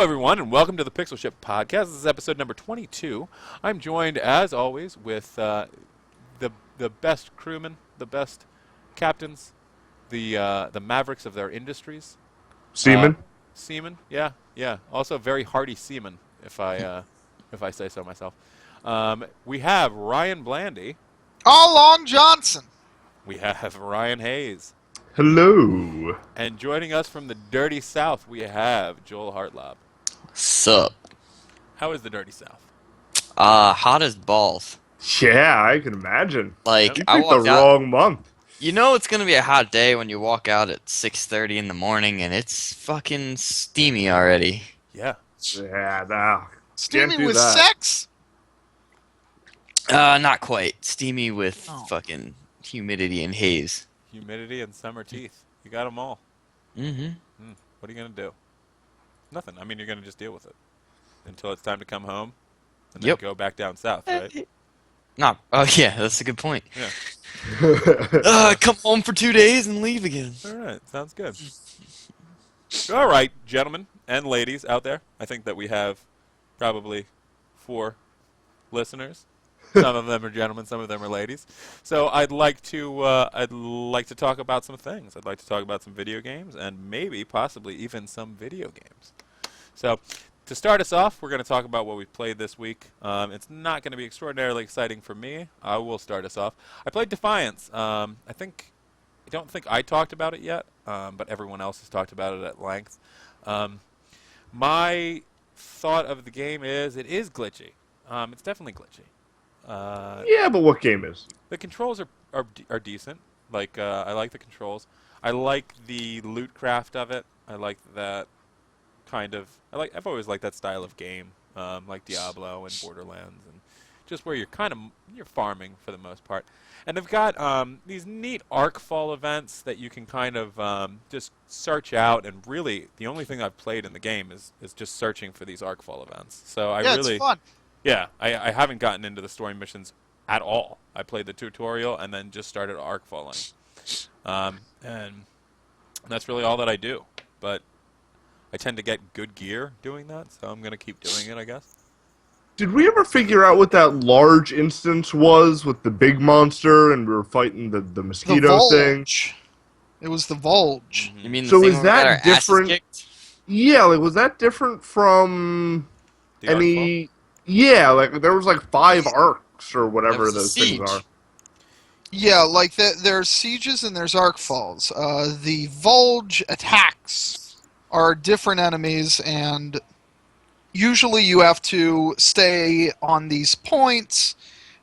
Everyone, and welcome to the Pixelship podcast. This is episode number 22. I'm joined, as always, with the best crewmen, the best captains, the mavericks of their industries. Uh, Seaman? Seamen, yeah. Also very hardy seamen, if I say so myself. We have Ryan Blandy. All Long Johnson. We have Ryan Hayes. Hello. And joining us from the Dirty South, we have Joel Hartlob. Sup? How is the Dirty South? Hot as balls. Yeah, I can imagine. Like, You I picked the walked out. wrong month. You know it's gonna be a hot day when you walk out at 6:30 in the morning and it's fucking steamy already. Yeah. Yeah, nah. Steamy do with that. sex? Not quite. Steamy with Oh. fucking humidity and haze. Humidity and summer teeth. You got them all. Mm-hmm. What are you going to do? Nothing. I mean, you're going to just deal with it until it's time to come home and then Yep. go back down south, right? No. Oh yeah, that's a good point. Yeah. Come home for 2 days and leave again. All right. Sounds good. All right, gentlemen and ladies out there. I think that we have probably 4 listeners. Some of them are gentlemen, some of them are ladies. So I'd like to talk about some things. I'd like to talk about some video games and maybe, possibly, even some video games. So to start us off, we're going to talk about what we've played this week. It's not going to be extraordinarily exciting for me. I will start us off. I played Defiance. I don't think I talked about it yet, but everyone else has talked about it at length. My thought of the game is it is glitchy. It's definitely glitchy. Yeah, but what game is? The controls are decent. Like I like the controls. I like the loot craft of it. I like that kind of. I've always liked that style of game, like Diablo and Borderlands, and just where you're farming for the most part. And they've got these neat arc fall events that you can kind of just search out. And really, the only thing I've played in the game is just searching for these arc fall events. So I Yeah, really. it's fun. Yeah, I haven't gotten into the story missions at all. I played the tutorial and then just started arc falling. And that's really all that I do. But I tend to get good gear doing that, so I'm going to keep doing it, I guess. Did we ever figure out what that large instance was with the big monster and we were fighting the The mosquito thing? Vulge. It was the Vulge. You mean the So thing is where we got that our asses different? kicked? Yeah, like, was that different from The arc any... Yeah, like, there was like 5 arcs or That whatever was a those siege. things are. Yeah, like there's sieges and there's arc falls. The Vulge attacks are different enemies, and usually you have to stay on these points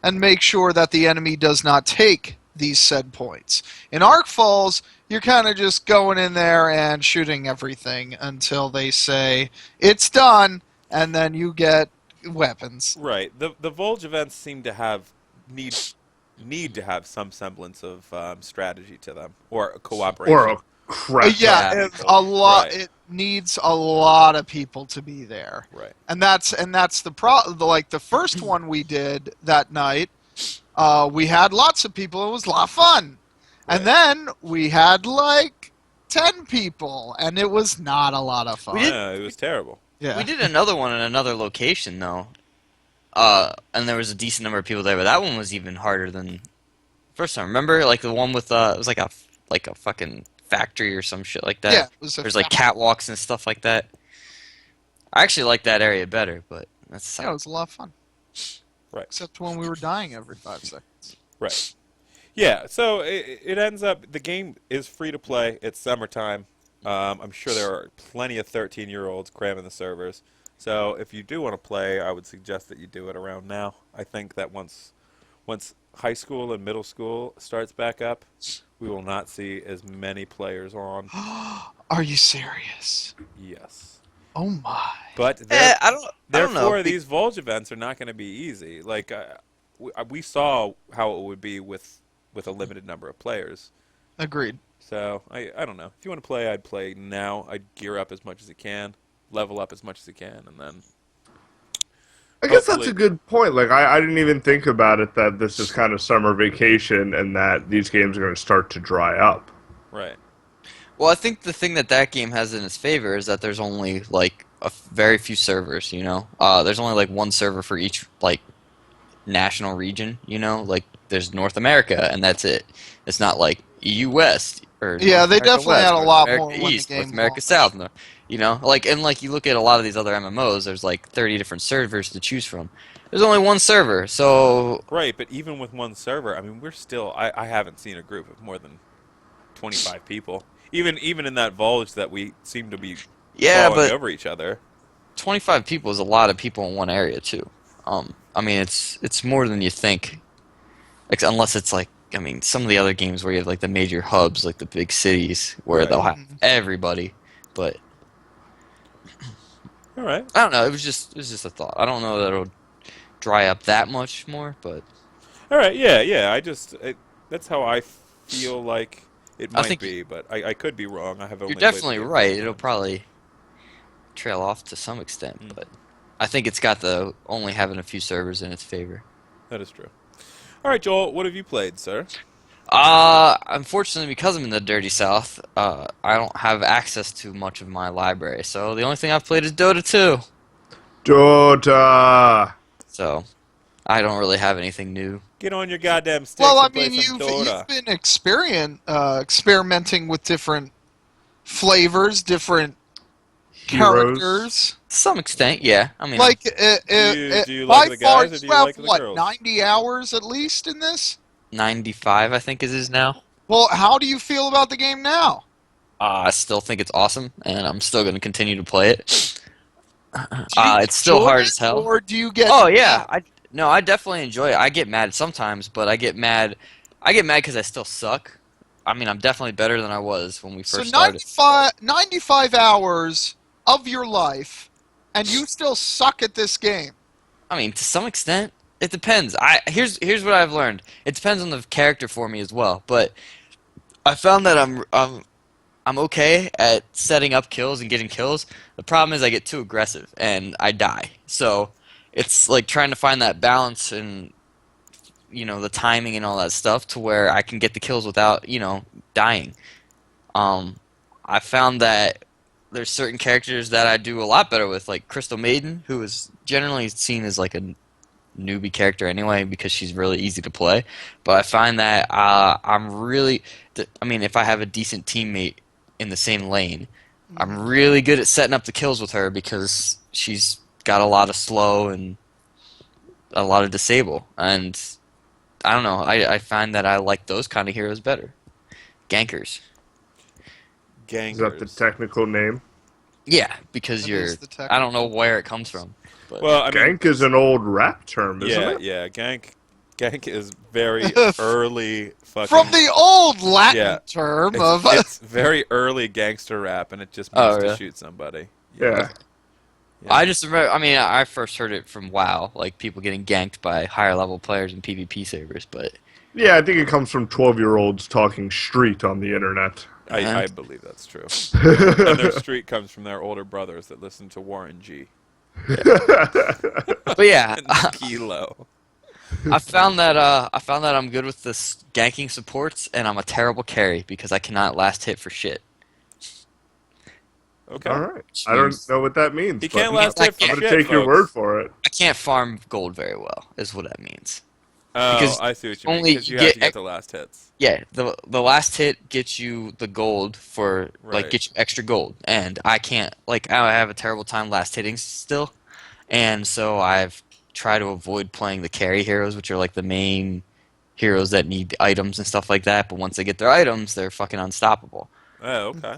and make sure that the enemy does not take these said points. In arc falls, you're kind of just going in there and shooting everything until they say it's done, and then you get weapons. Right. The Volge events seem to need to have some semblance of strategy to them or cooperation. Or a crap. Yeah, Yeah. it's a lot. Right. It needs a lot of people to be there, Right. and that's like the first one we did that night. We had lots of people. It was a lot of fun, Right. and then we had like 10 people, and it was not a lot of fun. We did- Yeah, it was terrible. Yeah, We did another one in another location though. And there was a decent number of people there, but that one was even harder than first time. Remember, like the one with it was like a fucking factory or some shit like that. yeah. It was There's like catwalks and stuff like that. I actually like that area better, but that's Yeah, it was a lot of fun. Right. Except when we were dying every 5 seconds. Right. Yeah, so it ends up, the game is free to play. It's summertime. I'm sure there are plenty of 13-year-olds cramming the servers. So if you do want to play, I would suggest that you do it around now. I think that once high school and middle school starts back up, we will not see as many players on. Are you serious? Yes. Oh my. But I don't know. therefore, these Volge events are not going to be easy. Like, we saw how it would be with a limited number of players. Agreed. So, I don't know. If you want to play, I'd play now. I'd gear up as much as you can, level up as much as you can, and then... I guess that's hopefully- a good point. Like, I didn't even think about it that this is kind of summer vacation and that these games are going to start to dry up. Right. Well, I think the thing that game has in its favor is that there's only like very few servers. There's only like one server for each like national region. Like there's North America, and that's it. It's not like EU West or Yeah, North they America definitely had West, a North lot America more when the East, North game America launched. South. Like you look at a lot of these other MMOs. There's like 30 different servers to choose from. There's only one server, so Right, but even with one server, I mean, we're still. I haven't seen a group of more than 25 people. Even in that Volge that we seem to be yeah. falling But over each other. 25 people is a lot of people in one area too. I mean, it's more than you think. Unless it's like, I mean, some of the other games where you have like the major hubs, like the big cities, where Right. they'll have Mhm. everybody. But All right. I don't know. It was just a thought. I don't know that it'll dry up that much more, but All right. Yeah. Yeah. That's how I feel like it I might think be, but I could be wrong. I have you're only played the definitely game a right. couple It'll times. probably trail off to some extent, Mm, but I think it's got the only having a few servers in its favor. that is true. All right, Joel. What have you played, sir? Unfortunately, because I'm in the dirty South, I don't have access to much of my library. So the only thing I've played is Dota 2. Dota. So I don't really have anything new. Get on your goddamn Well, sticks I and play mean, some you've Dota. been experimenting with different flavors, different Heroes. characters. To some extent, yeah. I mean, Like, Do you like by the far, guys or do you you have like the what, girls? 90 hours at least in this? 95, I think, is now. Well, how do you feel about the game now? I still think it's awesome, and I'm still going to continue to play it. Do you It's still enjoy hard it, as hell. or do you get Oh mad? yeah, I definitely enjoy it. I get mad sometimes, but I get mad. I get mad because I still suck. I mean, I'm definitely better than I was when we So first started. 95 hours of your life, and you still suck at this game. I mean, to some extent, it depends. Here's what I've learned. It depends on the character for me as well. But I found that I'm okay at setting up kills and getting kills. The problem is I get too aggressive and I die. So it's like trying to find that balance and the timing and all that stuff to where I can get the kills without dying. Um, I found that there's certain characters that I do a lot better with, like Crystal Maiden, who is generally seen as like a newbie character anyway because she's really easy to play. But I find that I mean, if I have a decent teammate in the same lane, I'm really good at setting up the kills with her because she's got a lot of slow and a lot of disable. And I don't know, I find that I like those kind of heroes better. Gankers. Is that the Gankers. technical name? Yeah, because That is the I don't know technical where name. it comes from. But Well, I mean, Gank is an old rap term, isn't yeah, it? yeah. Gank is very early From fucking. the old Latin Yeah, term it's of it's very early gangster rap, and it just means oh, to really? shoot somebody. Yeah. Yeah. I just remember. I mean, I first heard it from WoW, like people getting ganked by higher level players in PvP servers. But Yeah, I think it comes from 12-year-olds talking street on the internet. I believe that's true. And their street comes from their older brothers that listen to Warren G. but yeah, And Kilo. I found that I'm good with this ganking supports, and I'm a terrible carry because I cannot last hit for shit. Okay. All right. Which I don't means know what that means. He but can't last hit for I'm shit, going to take your folks. word for it. I can't farm gold very well, is what that means. Oh, Because I see what you mean. only Because you you have get to get the last hits. Yeah, the last hit gets you the gold for Right. gets you extra gold, and I can't I have a terrible time last hitting still, and so I've tried to avoid playing the carry heroes, which are like the main heroes that need items and stuff like that. But once they get their items, they're fucking unstoppable. Oh, okay.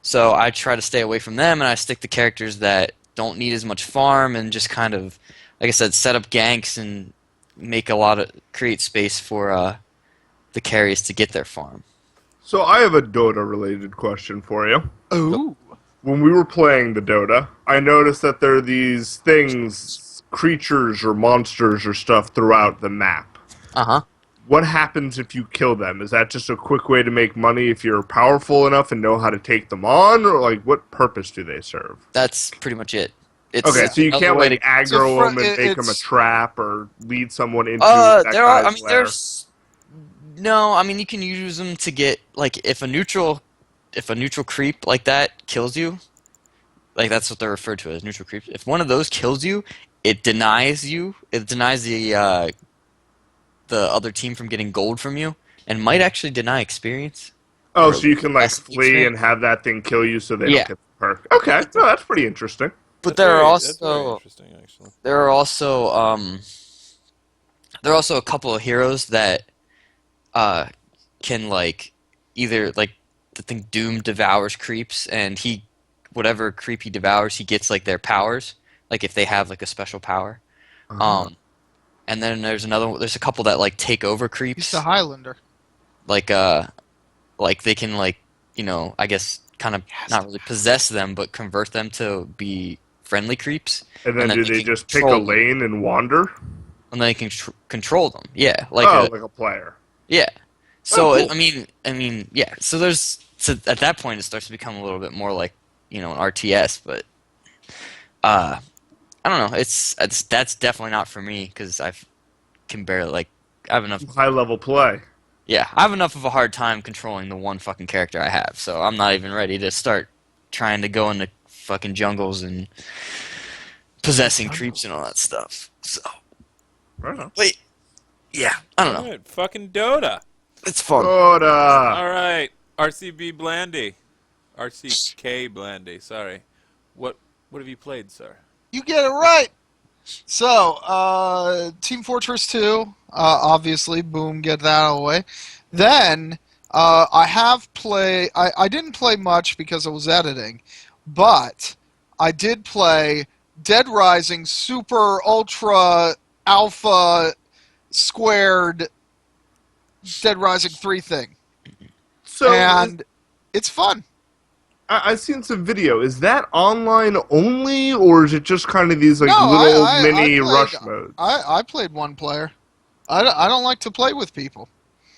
So I try to stay away from them, and I stick to characters that don't need as much farm and just kind of, like I said, set up ganks and create space for the carries to get their farm. So I have a Dota-related question for you. ooh. When we were playing the Dota, I noticed that there are these things, creatures or monsters or stuff throughout the map. Uh-huh. What happens if you kill them? Is that just a quick way to make money if you're powerful enough and know how to take them on? Or, like, what purpose do they serve? That's pretty much it. It's Okay, so you another can't, way like, to. aggro them and make them a it's trap or lead someone into that There are. I guy's mean, lair. no. I mean, you can use them to get like if a neutral creep like that kills you, like that's what they're referred to as neutral creeps. If one of those kills you, it denies you. It denies the other team from getting gold from you, and might actually deny experience. Oh, Or so you can like less of the flee and experience. have that thing kill you, so they don't Yeah, get the perk. Okay, no, that's pretty interesting. but there are That's very also interesting, actually. there are also there are also a couple of heroes that uh can like either like the thing Doom devours creeps, and he whatever creep he devours, he gets like their powers, like if they have like a special power. Uh, Um, and then there's a couple that like take over He's the creeps, Highlander. like they can like I guess kind of Yes. not really possess them, but convert them to be friendly creeps, and and then then do they they can just pick a control them, lane and wander? and they can control them. Yeah, Oh, like a player. yeah. Oh, So cool. yeah. So at that point it starts to become a little bit more like an RTS, but uh, I don't know. It's that's definitely not for me because I can barely like I have enough. High level play. Yeah, I have enough of a hard time controlling the one fucking character I have, so I'm not even ready to start trying to go into fucking jungles and possessing creeps and all that stuff. So Right on. wait, yeah, I don't All know. right, fucking Dota. It's fun. Soda. All right, RCB Blandy, RCK Blandy. Sorry, what have you played, sir? You get it right. So, Team Fortress 2, obviously, boom, get that out of the way. Then, I didn't play much because I was editing, but I did play Dead Rising Super Ultra Alpha Squared Dead Rising 3 thing. So And it's fun. I've seen some video. Is that online only, or is it just kind of these like No, little I mini played, rush modes? I played one player. I don't like to play with people.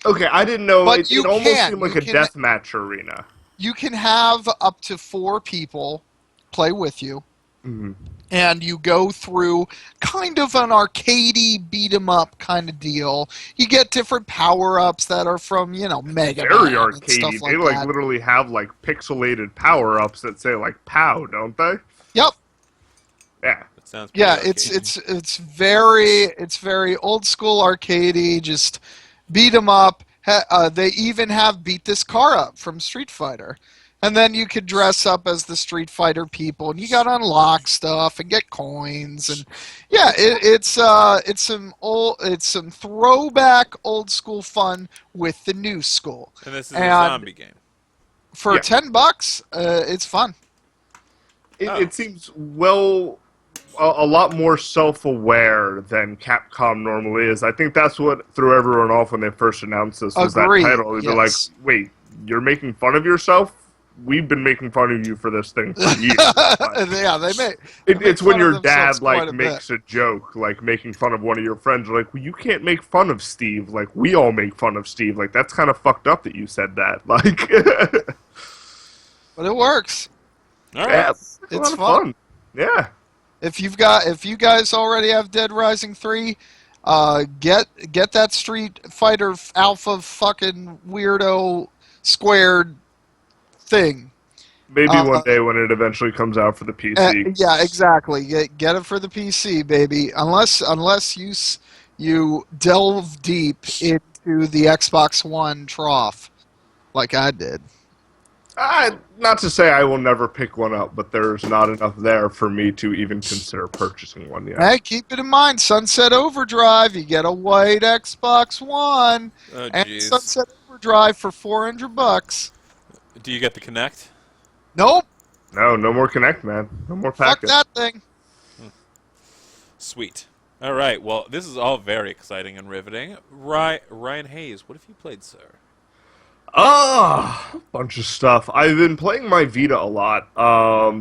Okay, I didn't know. But It you almost can. seemed like You a can deathmatch arena. you can have up to 4 people play with you, Mhm. and you go through kind of an arcadey beat 'em up kind of deal. You get different power ups that are from Mega Very Man and stuff arcadey. They like like that. literally have like pixelated power ups that say like "pow," don't they? Yep. Yeah. That sounds pretty Yeah, arcadey. it's very old school arcadey. Just beat 'em up. They even have beat this car up from Street Fighter, and then you could dress up as the Street Fighter people, and you got to unlock stuff and get coins, and yeah, it's some throwback old school fun with the new school, And this is a and zombie game. for Yeah. $10, it's fun. It, Oh. it seems a lot more self-aware than Capcom normally is. I think that's what threw everyone off when they first announced this was Agree. that title. They're like, Yes. "Wait, you're making fun of yourself? We've been making fun of you for this thing for years." Like, Yeah, they make it's when fun of your themselves dad like quite a makes a joke, like making fun of one of your friends. Like, well, you can't make fun of Steve. Like, we all make fun of Steve. Like, that's kind of fucked up that you said that. Like, but it works. All yeah, right. it's a It's lot of fun. fun. Yeah. If you guys already have Dead Rising 3, get that Street Fighter Alpha fucking weirdo squared thing. Maybe one Uh, day when it eventually comes out for the PC. yeah, exactly. Get it for the PC, baby. Unless you delve deep into the Xbox One trough, like I did. Not to say I will never pick one up, but there's not enough there for me to even consider purchasing one yet. Hey, keep it in mind, Sunset Overdrive. You get a white Xbox One Oh, and jeez. Sunset Overdrive for $400. Do you get the Kinect? Nope. No, no more Connect, man. No more Fuck packet. that thing. Sweet. All right. Well, this is all very exciting and riveting. Ryan Hayes, what have you played, sir? A bunch of stuff. I've been playing my Vita a lot.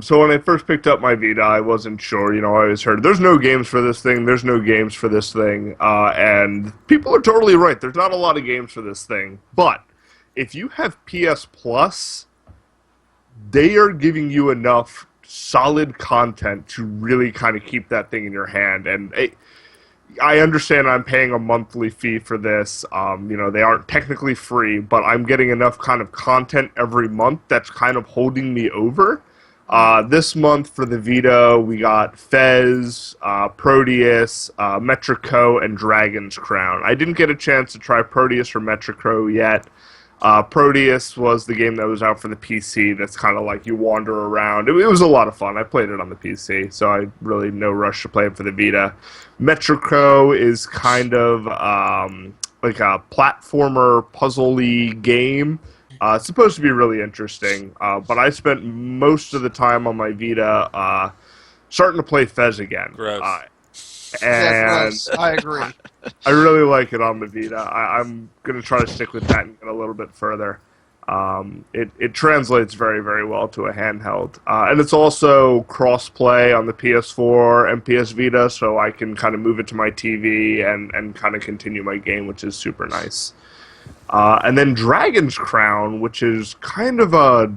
So when I first picked up my Vita, I wasn't sure. I always heard there's no games for this thing. There's no games for this thing. And people are totally right. There's not a lot of games for this thing. But if you have PS Plus, they are giving you enough solid content to really kind of keep that thing in your hand. And I understand I'm paying a monthly fee for this. They aren't technically free, but I'm getting enough kind of content every month that's kind of holding me over. This month for the Vita, we got Fez, Proteus, Metrico, and Dragon's Crown. I didn't get a chance to try Proteus or Metrico yet. Proteus was the game that was out for the PC that's kind of like you wander around. It was a lot of fun. I played it on the PC, so I really no rush to play it for the Vita. Metrico is kind of like a platformer puzzle-y game. It's supposed to be really interesting, but I spent most of the time on my Vita starting to play Fez again. Gross. Yeah, And gross. I agree. I really like it on the Vita. I'm going to try to stick with that and get a little bit further. It translates very, very well to a handheld. And it's also cross-play on the PS4 and PS Vita, so I can kind of move it to my TV and kind of continue my game, which is super nice. And then Dragon's Crown, which is kind of a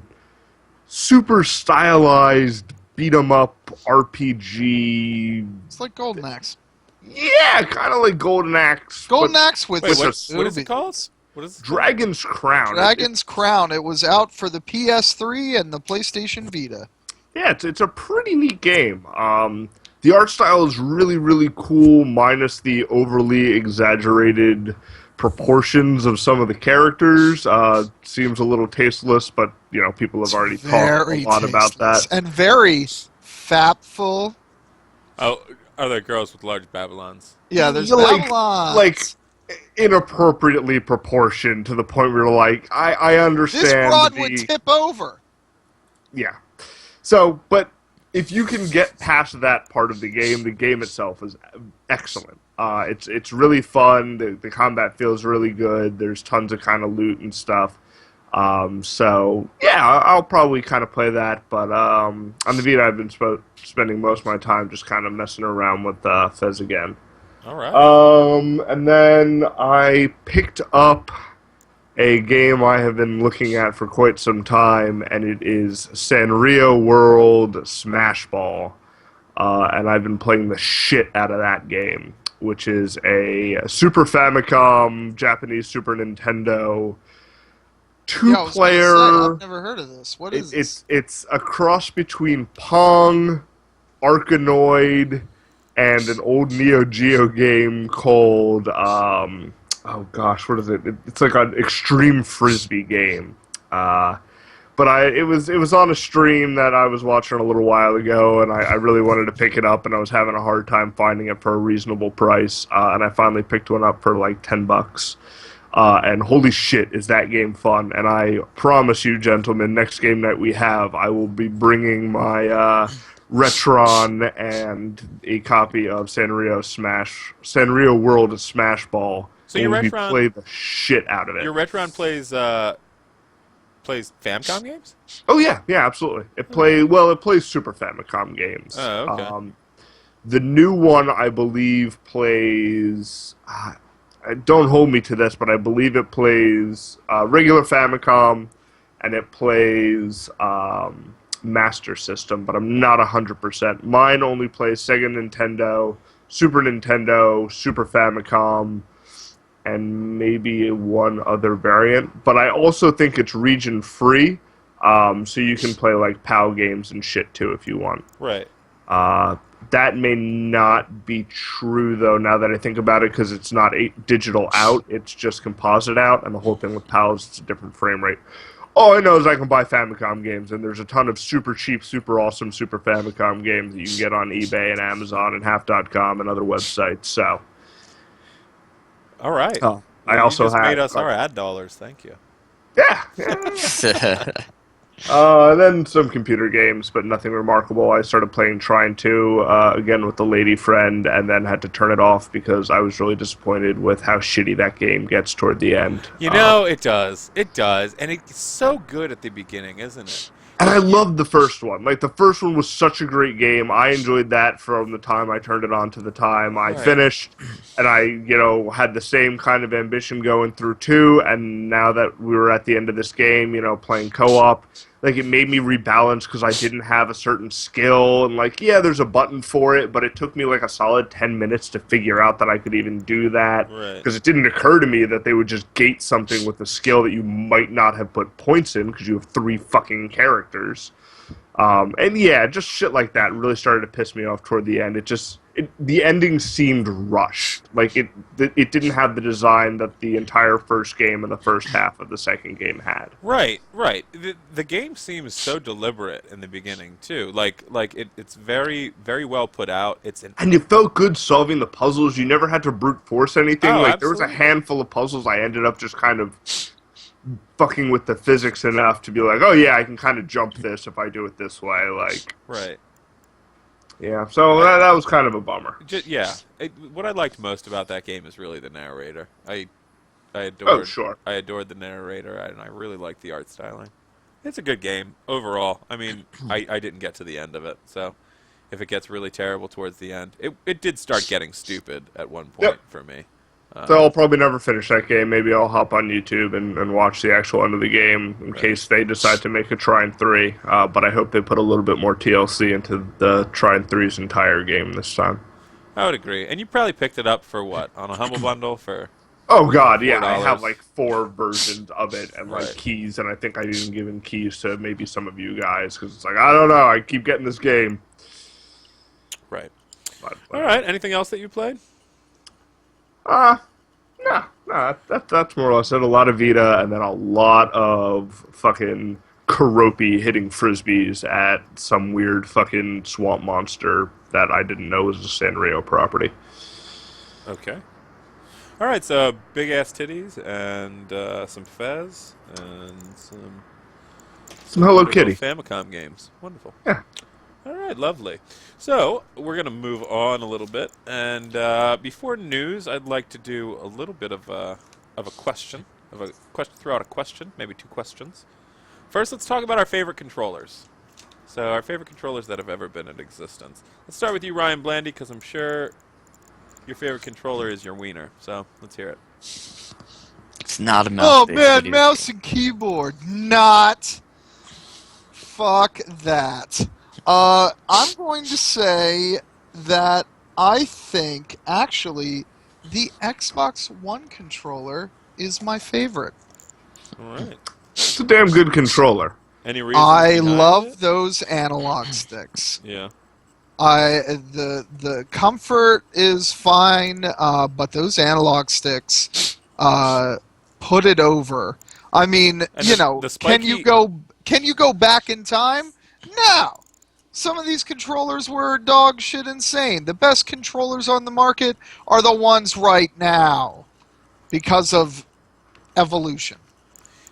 super stylized beat-em-up RPG. It's like Golden Axe. Yeah, kind of like Golden Axe. Golden Axe with Wait, what is movie. it called? What is it? Dragon's Crown. Dragon's Crown. It was out for the PS3 and the PlayStation Vita. Yeah, it's a pretty neat game. The art style is really, really cool, minus the overly exaggerated proportions of some of the characters. Seems a little tasteless, but you know people have already talked a lot about that. And very fapful. Oh, are there girls with large Babylons? Yeah, there's Like- Babylon. Like inappropriately proportioned to the point where you're like, I understand. This broad would tip over. Yeah. So, but if you can get past that part of the game itself is excellent. It's really fun. The combat feels really good. There's tons of kind of loot and stuff. So yeah, I'll probably kind of play that. But on the Vita, I've been spending most of my time just kind of messing around with Fez again. All right. And then I picked up a game I have been looking at for quite some time, and it is Sanrio World Smash Ball. And I've been playing the shit out of that game, which is a Super Famicom, Japanese Super Nintendo, Yeah, I was gonna say, two-player... I've never heard of this. What is this? It's a cross between Pong, Arkanoid, and an old Neo Geo game called oh gosh, what is it? It's like an extreme frisbee game. But it was on a stream that I was watching a little while ago, and I really wanted to pick it up, and I was having a hard time finding it for a reasonable price, and I finally picked one up for like $10. And holy shit, is that game fun! And I promise you, gentlemen, next game that we have, I will be bringing my Retron and a copy of Sanrio World Smash Ball. So your and we Retron- play the shit out of it. Your Retron plays Famicom games? Oh yeah, absolutely. It plays Super Famicom games. Oh, okay. The new one, I believe, plays. Don't hold me to this, but I believe it plays regular Famicom, and it plays Master System, but I'm not 100%. Mine only plays Sega Nintendo, Super Famicom, and maybe one other variant. But I also think it's region free, so you can play like PAL games and shit too if you want. Right. That may not be true though. Now that I think about it, because it's not digital out, it's just composite out, and the whole thing with PAL is it's a different frame rate. All I know is I can buy Famicom games, and there's a ton of super cheap, super awesome Super Famicom games that you can get on eBay and Amazon and Half.com and other websites. So. All right. I You also just have made us our ad dollars. Thank you. Yeah. Then some computer games, but nothing remarkable. I started playing Trine 2 again with the lady friend, and then had to turn it off because I was really disappointed with how shitty that game gets toward the end. You know, it does. It does. And it's so good at the beginning, isn't it? And I loved the first one. Like, the first one was such a great game. I enjoyed that from the time I turned it on to the time I finished. And I, had the same kind of ambition going through 2. And now that we were at the end of this game, playing co-op, like, it made me rebalance because I didn't have a certain skill. And, like, yeah, there's a button for it, but it took me, like, a solid 10 minutes to figure out that I could even do that. Right. Because it didn't occur to me that they would just gate something with a skill that you might not have put points in because you have 3 fucking characters. And yeah, just shit like that really started to piss me off toward the end. The ending seemed rushed. Like it didn't have the design that the entire first game and the first half of the second game had. Right, right. The game seems so deliberate in the beginning too. It's very very well put out. It's an And you felt good solving the puzzles. You never had to brute force anything. Oh, Like there was a absolutely. handful of puzzles I ended up just kind of fucking with the physics enough to be like, oh yeah, I can kind of jump this if I do it this way. Like, right. yeah. So that was kind of a bummer. Yeah. What I liked most about that game is really the narrator. I Oh adored sure. I adored the narrator, and I really liked the art styling. It's a good game overall. I mean, I didn't get to the end of it, so if it gets really terrible towards the end, it did start getting stupid at one Yep. point for me. So I'll probably never finish that game. Maybe I'll hop on YouTube and watch the actual end of the game in Right. case they decide to make a Trine 3. But I hope they put a little bit more TLC into the Trine 3's entire game this time. I would agree. And you probably picked it up for what? On a Humble Bundle for Oh god, yeah, I have $4. like 4 versions of it and like Right. keys, and I think I've even given keys to maybe some of you guys because it's like I don't know, I keep getting this game. Right. But, All right. Anything else that you played? Uh, no, that's more or less it. A lot of Vita, and then a lot of fucking Karopi hitting frisbees at some weird fucking swamp monster that I didn't know was a Sanrio property. Okay. All right. So big ass titties and some Fez and some Hello wonderful Kitty. Famicom games. Wonderful. Yeah. All right, lovely. So we're gonna move on a little bit, and before news, I'd like to do a little bit of a question, throw out a question, maybe 2 questions. First, let's talk about our favorite controllers. So our favorite controllers that have ever been in existence. Let's start with you, Ryan Blandy, because I'm sure your favorite controller is your wiener. So let's hear it. It's not a Oh mouse-based man, video mouse game. and keyboard, not. Fuck that. I'm going to say that I think actually the Xbox One controller is my favorite. All right. It's a damn good controller. Any reasons I behind love it? those analog sticks. Yeah. The comfort is fine, but those analog sticks put it over. I mean, And you the- know, the can you go back in time? No. Some of these controllers were dog shit insane. The best controllers on the market are the ones right now because of evolution.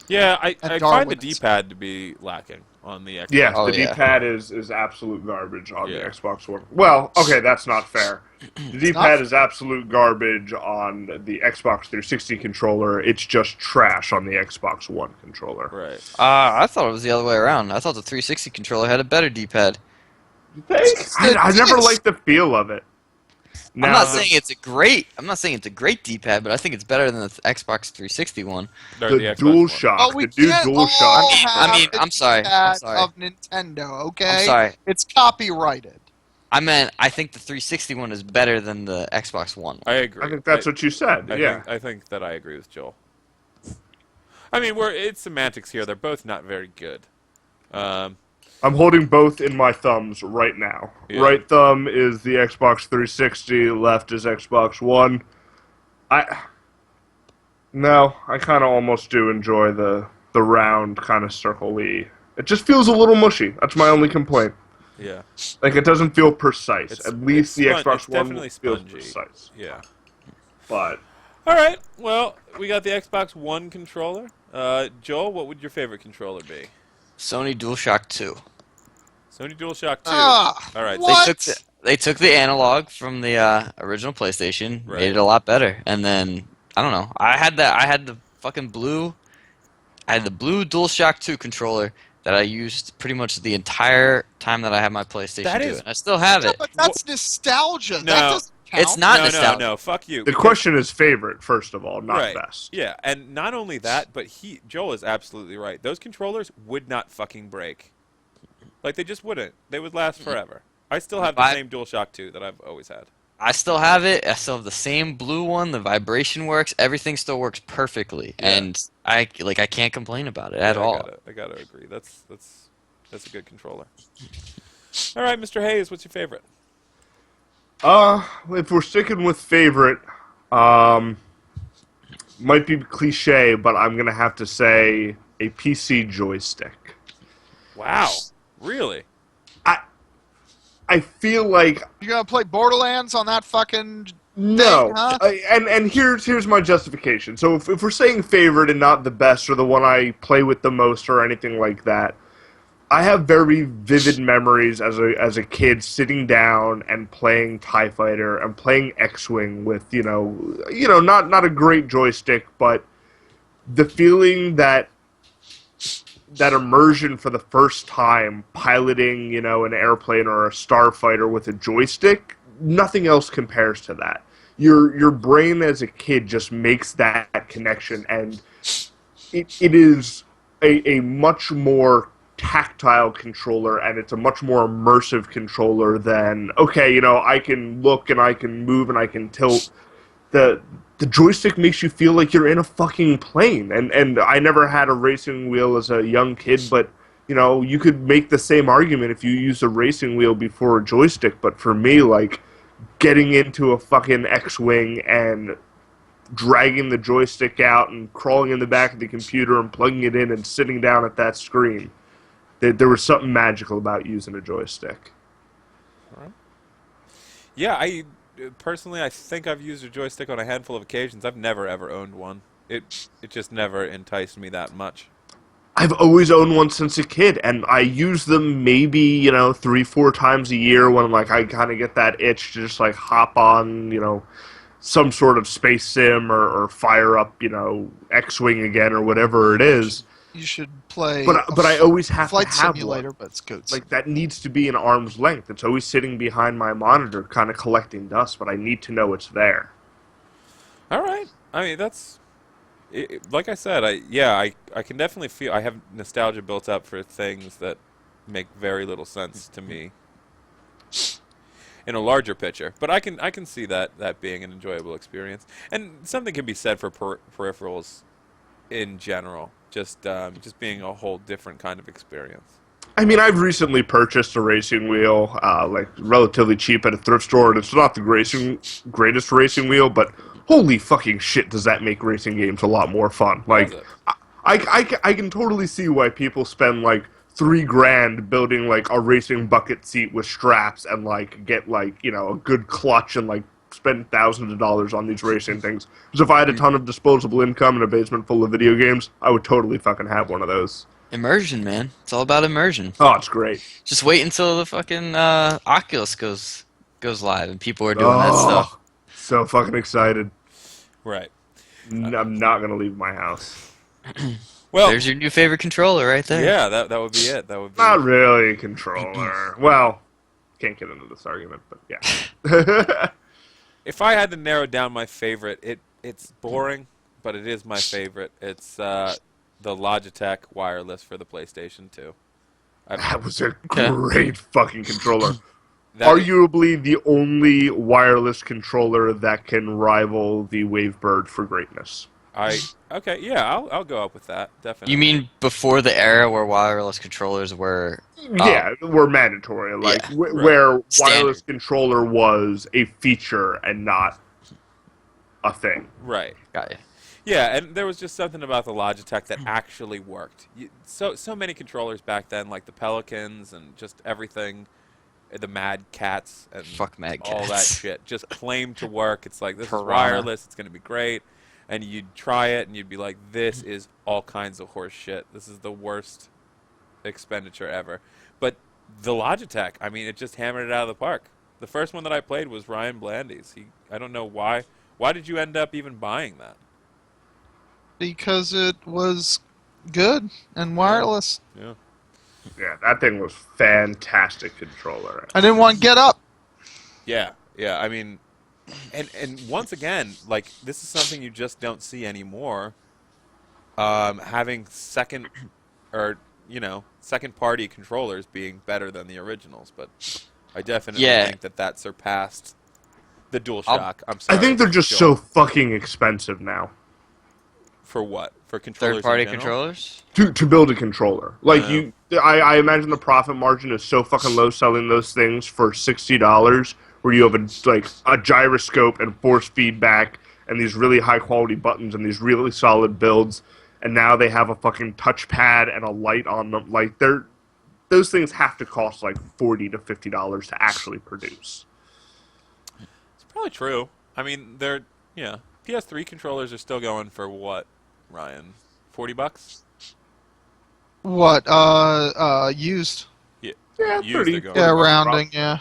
Yeah, I And find the Darwinism. D-pad to be lacking on the Xbox. Yeah, Oh, the yeah. D-pad is absolute garbage on the Yeah. Xbox One. Well, okay, that's not fair. The D-pad not- is absolute garbage on the Xbox 360 controller. It's just trash on the Xbox One controller. Right. I thought it was the other way around. I thought the 360 controller had a better D-pad. You think? I never liked the feel of it. I'm not the- saying it's a great. I'm not saying it's a great D-pad, but I think it's better than the Xbox 360 one. Or the Xbox Dual One. Shock, But we the new can't Dual all Shock. have I mean, the I'm sorry. D-pad I'm sorry. of Nintendo, okay? I'm sorry. It's copyrighted. I meant I think the 360 one is better than the Xbox One. I I agree. think that's what you said. Yeah. I think that I agree with Joel. I mean, it's semantics here. They're both not very good. I'm holding both in my thumbs right now. Yeah. Right thumb is the Xbox 360, left is Xbox One. No, I kind of almost do enjoy the round kind of circle-y. It just feels a little mushy. That's my only complaint. Yeah. Like, it doesn't feel precise. It's- At least the it's Xbox it's One definitely feels spongy. precise. Yeah. But All right. Well, we got the Xbox One controller. Joel, what would your favorite controller be? Sony DualShock 2. Sony DualShock 2. Ah, All right. what? They took the analog from the original PlayStation, Right. made it a lot better, and then I don't know. I had the fucking blue. I had the blue DualShock 2 controller that I used pretty much the entire time that I had my PlayStation That 2, is- and I still have Yeah, it. but that's nostalgia. No. That doesn't count. It's not no, nostalgia. no. Fuck you. the because- question is favorite, first of all, not right. best. Yeah, and not only that, but Joel is absolutely right. Those controllers would not fucking break. Like, they just wouldn't. They would last forever. I still have the I- same DualShock 2 that I've always had. I still have it. I still have the same blue one. The vibration works. Everything still works perfectly, Yeah. and I can't complain about it at Yeah, all. I gotta agree. That's That's a good controller. All right, Mr. Hayes, what's your favorite? If we're sticking with favorite, um, might be cliche, but I'm gonna have to say a PC joystick. Wow, really? I I feel like You gonna play Borderlands on that fucking thing, no, huh? and here's my justification. So if we're saying favorite and not the best or the one I play with the most or anything like that, I have very vivid memories as a kid sitting down and playing TIE Fighter and playing X-Wing with not a great joystick, but the feeling that immersion for the first time piloting an airplane or a starfighter with a joystick, nothing else compares to that. Your brain as a kid just makes that connection, and it is a much more tactile controller, and it's a much more immersive controller than, okay, I can look and I can move and I can tilt. The joystick makes you feel like you're in a fucking plane. And I never had a racing wheel as a young kid, but you could make the same argument if you used a racing wheel before a joystick. But for me, like, getting into a fucking X-Wing and dragging the joystick out and crawling in the back of the computer and plugging it in and sitting down at that screen, there was something magical about using a joystick. Yeah, I personally, I think I've used a joystick on a handful of occasions. I've never ever owned one. It just never enticed me that much. I've always owned one since a kid, and I use them maybe 3-4 times a year when like I kind of get that itch to just like hop on some sort of space sim or fire up X-wing again or whatever it is. You should play. But I always have to flight have simulator, one. but it's good. Like, that needs to be an arm's length. It's always sitting behind my monitor, kind of collecting dust, but I need to know it's there. All right. I mean, like I said, I can definitely feel I have nostalgia built up for things that make very little sense to me in a larger picture. But I can see that being an enjoyable experience, and something can be said for peripherals in general. Just being a whole different kind of experience. I mean, I've recently purchased a racing wheel, like relatively cheap at a thrift store, and it's not the greatest racing wheel, but holy fucking shit, does that make racing games a lot more fun? Like, Does it? I can totally see why people spend like $3,000 building like a racing bucket seat with straps and like get like a good clutch and like spend thousands of dollars on these racing things. Because if I had a ton of disposable income and a basement full of video games, I would totally fucking have one of those. Immersion, man. It's all about immersion. Oh, it's great. Just wait until the fucking Oculus goes live and people are doing that stuff. So fucking excited. Right. I'm not gonna leave my house. Well, There's your new favorite controller right there. yeah, that would be it. That would be. Not really a controller. Well, can't get into this argument, but yeah. If I had to narrow down my favorite, it's boring, but it is my favorite. It's the Logitech wireless for the PlayStation 2. That was a Okay. great fucking controller. That- Arguably the only wireless controller that can rival the Wavebird for greatness. Okay, yeah, I'll go up with that, definitely. You mean before the era where wireless controllers were? Yeah, were mandatory. Like Yeah, where Standard. wireless controller was a feature and not a thing. Right. Got you. Yeah, and there was just something about the Logitech that actually worked. So many controllers back then, like the Pelicans and just everything, the Mad Cats and Fuck Mad all that Cats. shit, just claimed to work. It's like, this Piranha. is wireless, it's going to be great. And you'd try it, and you'd be like, this is all kinds of horse shit. This is the worst expenditure ever. But the Logitech, I mean, it just hammered it out of the park. The first one that I played was Ryan Blandy's. I don't know why. Why did you end up even buying that? Because it was good and wireless. Yeah. Yeah, that thing was fantastic controller. I didn't want to get up. Yeah, I mean, and once again, like, this is something you just don't see anymore. Having second party controllers being better than the originals, but I definitely Yeah. think that surpassed the DualShock. I'm sorry. I think they're just Joel. so fucking expensive now. For what? For controllers in Third-party general? controllers? To build a controller. Like No. I imagine the profit margin is so fucking low selling those things for $60, where you have a gyroscope and force feedback and these really high quality buttons and these really solid builds, and now they have a fucking touchpad and a light on them. Like those things have to cost like $40 to $50 to actually produce. It's probably true. I mean, they're yeah. PS3 controllers are still going for what, Ryan? $40? What? Used. Yeah, Yeah, used 30. they're going. Yeah, For. rounding. Yeah.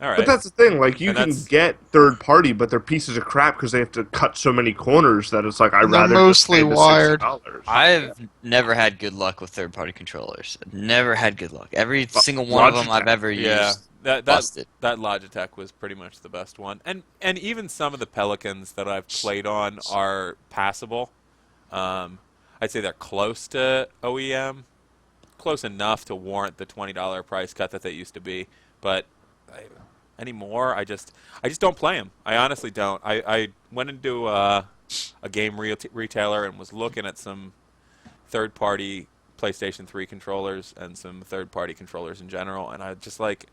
All right. But that's the thing, like you And can that's- get third party, but they're pieces of crap because they have to cut so many corners that it's like I'd And they're rather mostly just pay the wired. $60. I've never had good luck with third-party controllers. Never had good luck. Every single one of them I've Logitech. ever Yeah, used that busted. that Logitech was pretty much the best one, and even some of the Pelicans that I've played on are passable. I'd say they're close to OEM, close enough to warrant the $20 price cut that they used to be, but anymore I just don't play them. I honestly don't. I went into a game retailer and was looking at some third-party PlayStation 3 controllers and some third-party controllers in general, and I just like,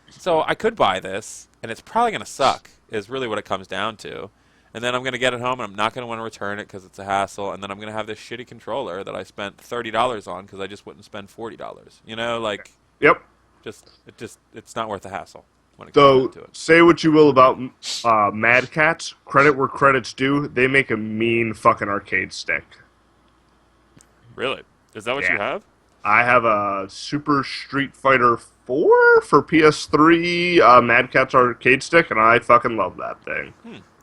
so I could buy this, and it's probably going to suck, is really what it comes down to. And then I'm going to get it home, and I'm not going to want to return it because it's a hassle, and then I'm going to have this shitty controller that I spent $30 on because I just wouldn't spend $40. You know, like, Yep. it's not worth the hassle when it comes Though, down to it. say what you will about Mad Catz, credit where credit's due, they make a mean fucking arcade stick. Really? Is that what you Yeah. have? I have a Super Street Fighter 4 for PS3 Mad Catz arcade stick, and I fucking love that thing.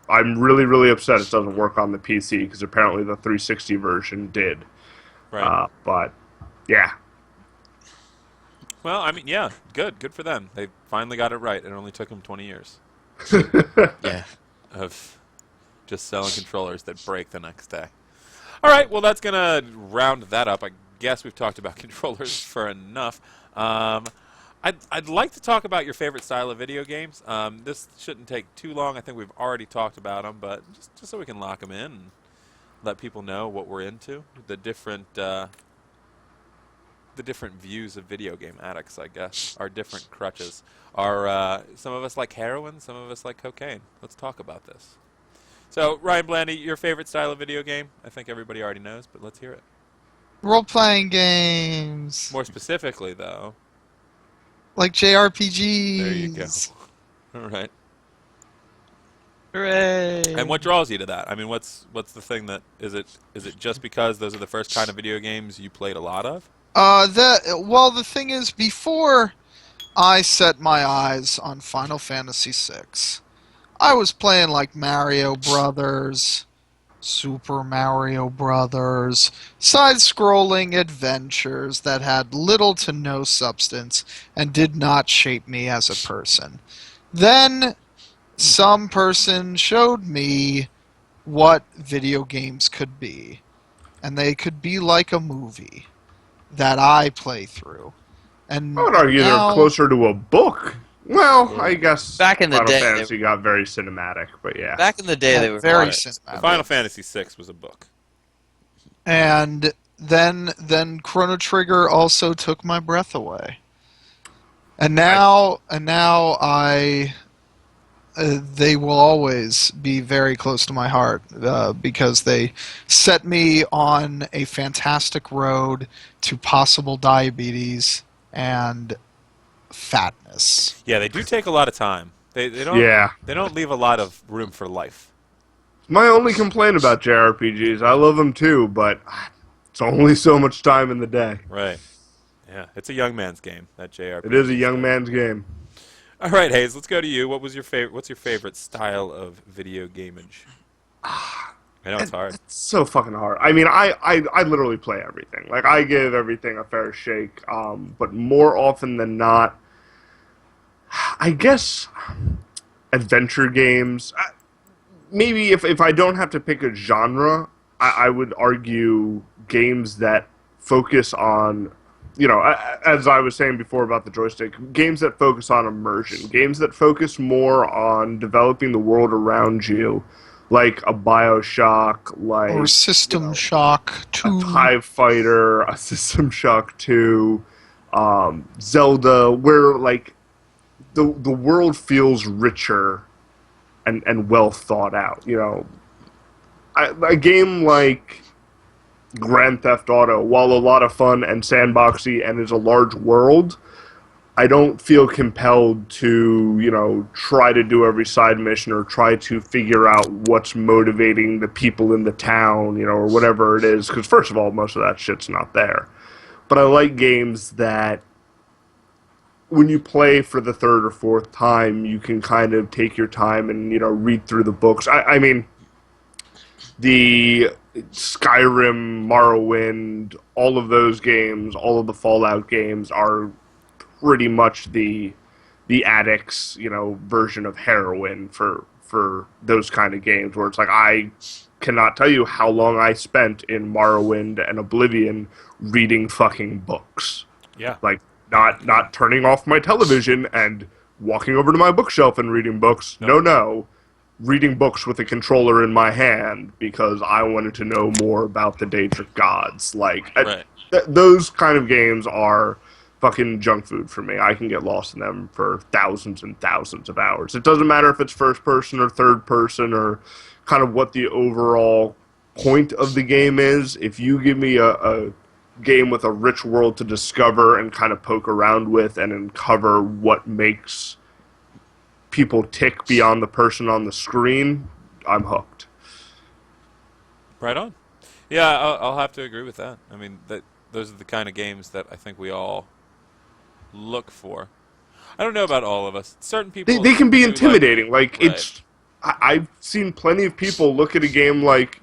I'm really, really upset it doesn't work on the PC, because apparently the 360 version did. Right. But, yeah. Well, I mean, yeah, good for them. They finally got it right. It only took them 20 years Yeah. of just selling controllers that break the next day. All right, well, that's going to round that up. I guess we've talked about controllers for enough. I'd like to talk about your favorite style of video games. This shouldn't take too long. I think we've already talked about them, but just so we can lock them in and let people know what we're into, the different views of video game addicts, I guess, our different crutches. Some of us like heroin, some of us like cocaine. Let's talk about this. So, Ryan Blandy, your favorite style of video game? I think everybody already knows, but let's hear it. Role-playing games. More specifically, though. Like JRPGs. There you go. All right. Hooray! And what draws you to that? I mean, what's the thing that is it just because those are the first kind of video games you played a lot of? The thing is, before I set my eyes on Final Fantasy VI, I was playing like Mario Brothers, Super Mario Brothers, side-scrolling adventures that had little to no substance and did not shape me as a person. Then some person showed me what video games could be, and they could be like a movie that I play through. And I would argue now, they're closer to a book. Well, I guess Back in the Final day, Fantasy got very cinematic, but yeah. Back in the day, they were very more- cinematic. Final Fantasy VI was a book. And then Chrono Trigger also took my breath away. And now they will always be very close to my heart because they set me on a fantastic road to possible diabetes and fatness. Yeah, they do take a lot of time. They don't. Yeah. They don't leave a lot of room for life. My only complaint about JRPGs, I love them too, but it's only so much time in the day. Right. Yeah, it's a young man's game. That JRPG. It is a young man's game. All right, Hayes. Let's go to you. What's your favorite style of video gamage? I know it's hard. It's so fucking hard. I mean, I literally play everything. Like, I give everything a fair shake, but more often than not, I guess adventure games. Maybe if I don't have to pick a genre, I would argue games that focus on, you know, as I was saying before about the joystick, games that focus on immersion, games that focus more on developing the world around you, like a Bioshock, Or like System Shock a 2. TIE Fighter, a System Shock 2, Zelda, where like the world feels richer and well thought out. A game like Grand Theft Auto, while a lot of fun and sandboxy and is a large world, I don't feel compelled to, try to do every side mission or try to figure out what's motivating the people in the town, or whatever it is. Because, first of all, most of that shit's not there. But I like games that when you play for the third or fourth time, you can kind of take your time and, read through the books. I mean, the Skyrim, Morrowind, all of those games, all of the Fallout games are pretty much the addicts, version of heroin for those kind of games where it's like I cannot tell you how long I spent in Morrowind and Oblivion reading fucking books. Yeah. Like not turning off my television and walking over to my bookshelf and reading books. Nope. No. Reading books with a controller in my hand because I wanted to know more about the Daedric gods. Like Right. those kind of games are fucking junk food for me. I can get lost in them for thousands and thousands of hours. It doesn't matter if it's first person or third person or kind of what the overall point of the game is. If you give me a game with a rich world to discover and kind of poke around with and uncover what makes people tick beyond the person on the screen, I'm hooked. Right on. Yeah, I'll have to agree with that. I mean, those are the kind of games that I think we all look for. I don't know about all of us. Certain people They can be do intimidating. Like right. I've seen plenty of people look at a game like,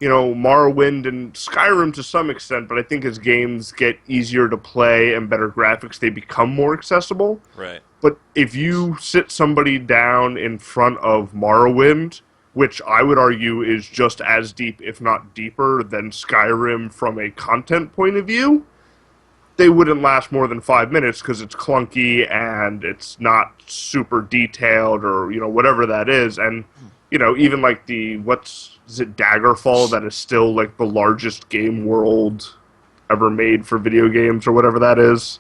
Morrowind and Skyrim to some extent, but I think as games get easier to play and better graphics, they become more accessible. Right. But if you sit somebody down in front of Morrowind, which I would argue is just as deep, if not deeper, than Skyrim from a content point of view, they wouldn't last more than 5 minutes because it's clunky and it's not super detailed or, whatever that is. And, even like is it Daggerfall that is still like the largest game world ever made for video games or whatever that is.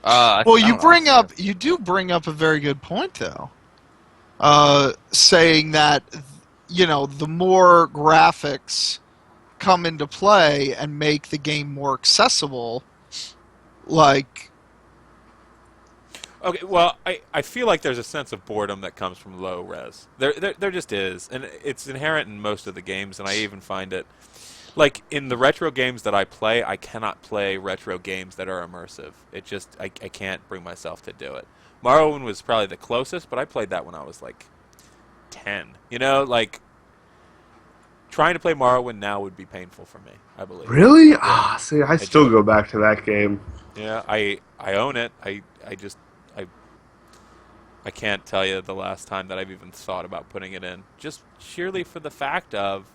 Well, I don't know. you do bring up a very good point, though. Saying that, the more graphics come into play and make the game more accessible, like, Okay, well, I feel like there's a sense of boredom that comes from low res. There just is, and it's inherent in most of the games, and I even find it like in the retro games that I play, I cannot play retro games that are immersive. It just I can't bring myself to do it. Morrowind was probably the closest, but I played that when I was like 10. Like trying to play Morrowind now would be painful for me, I believe. Really? Yeah, See, I I still do. go back to that game. Yeah, I own it. I just I can't tell you the last time that I've even thought about putting it in. Just sheerly for the fact of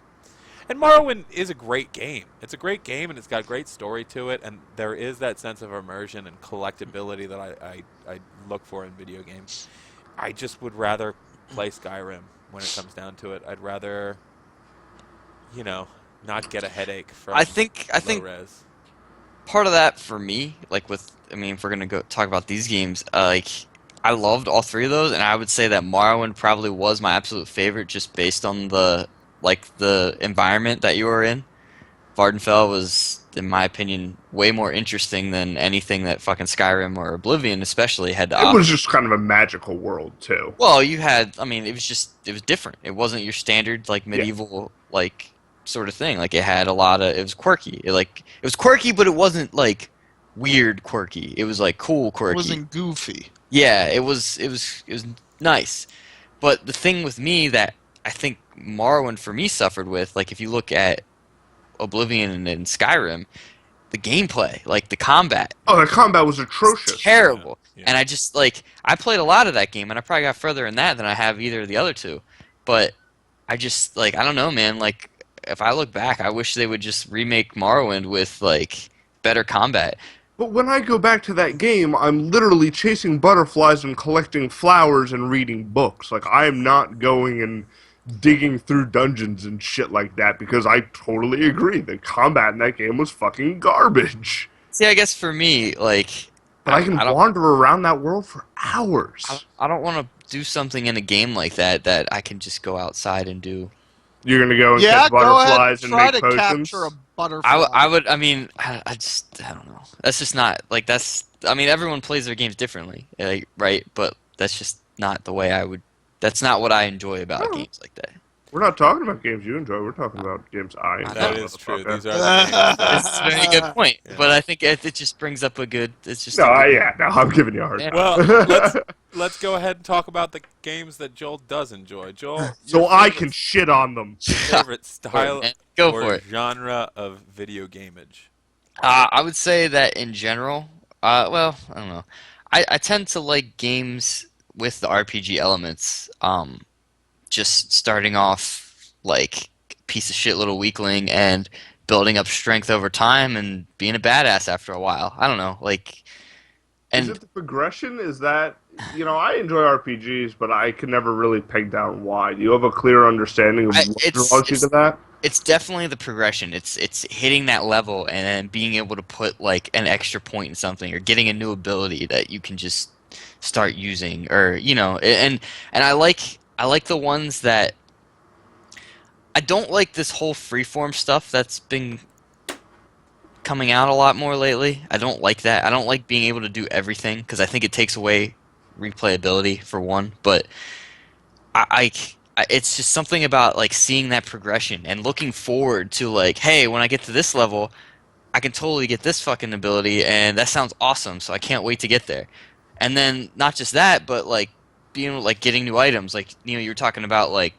and Morrowind is a great game. It's a great game, and it's got great story to it, and there is that sense of immersion and collectability that I look for in video games. I just would rather play Skyrim when it comes down to it. I'd rather, not get a headache from I low think res. part of that for me, like I mean, if we're gonna go talk about these games, like I loved all three of those, and I would say that Morrowind probably was my absolute favorite, just based on the environment that you were in. Vardenfell was, in my opinion, way more interesting than anything that fucking Skyrim or Oblivion, especially, had to It was offer. just kind of a magical world too. Well, I mean, it was different. It wasn't your standard like Yeah, medieval like sort of thing. Like it had a lot of, it was quirky. It was quirky, but it wasn't like weird quirky. It was like cool it quirky. wasn't goofy. Yeah, it was nice. But the thing with me that I think Morrowind for me suffered with, like if you look at Oblivion and Skyrim, the gameplay, like the combat, oh, the combat was it's atrocious. Yeah, terrible. yeah. And I just like I played a lot of that game, and I probably got further in that than I have either of the other two. But I just like I don't know, man. Like if I look back, I wish they would just remake Morrowind with like better combat. But when I go back to that game, I'm literally chasing butterflies and collecting flowers and reading books. Like, I am not going and digging through dungeons and shit like that because I totally agree. The combat in that game was fucking garbage. See, I guess for me, like, But I can I don't, wander around that world for hours. I don't want to do something in a game like that I can just go outside and do. You're gonna go and Yeah, catch go ahead and butterflies and try make to capture a potions? butterfly. I would, I mean, I just, I don't know. That's just not like that's. I mean, everyone plays their games differently, like, right? But that's just not the way I would. That's not what I enjoy about No, games like that. we're not talking about games you enjoy. We're talking about games I I enjoy, That know. is true. motherfucker. These are the games It's a that. very good point, Yeah. but I think it just brings up a good. It's just No, a good. yeah, no, I'm giving you a hard Yeah. time. Well, let's go ahead and talk about the games that Joel does enjoy. Joel, so your I favorite, can shit on them. favorite For it, style man. Go or for it. genre of video gameage. I would say that in general, well, I don't know. I tend to like games with the RPG elements. Just starting off like piece of shit little weakling and building up strength over time and being a badass after a while. I don't know, like, Is and it the progression? Is that I enjoy RPGs, but I can never really peg down why. Do you have a clear understanding of what it's draws you to that? it's definitely the progression. It's hitting that level and then being able to put like an extra point in something or getting a new ability that you can just start using or and I like the ones that I don't like this whole freeform stuff that's been coming out a lot more lately. I don't like that. I don't like being able to do everything because I think it takes away replayability for one. But it's just something about like seeing that progression and looking forward to like, hey, when I get to this level, I can totally get this fucking ability, and that sounds awesome. So I can't wait to get there. And then not just that, but like being like getting new items. Like you're talking about like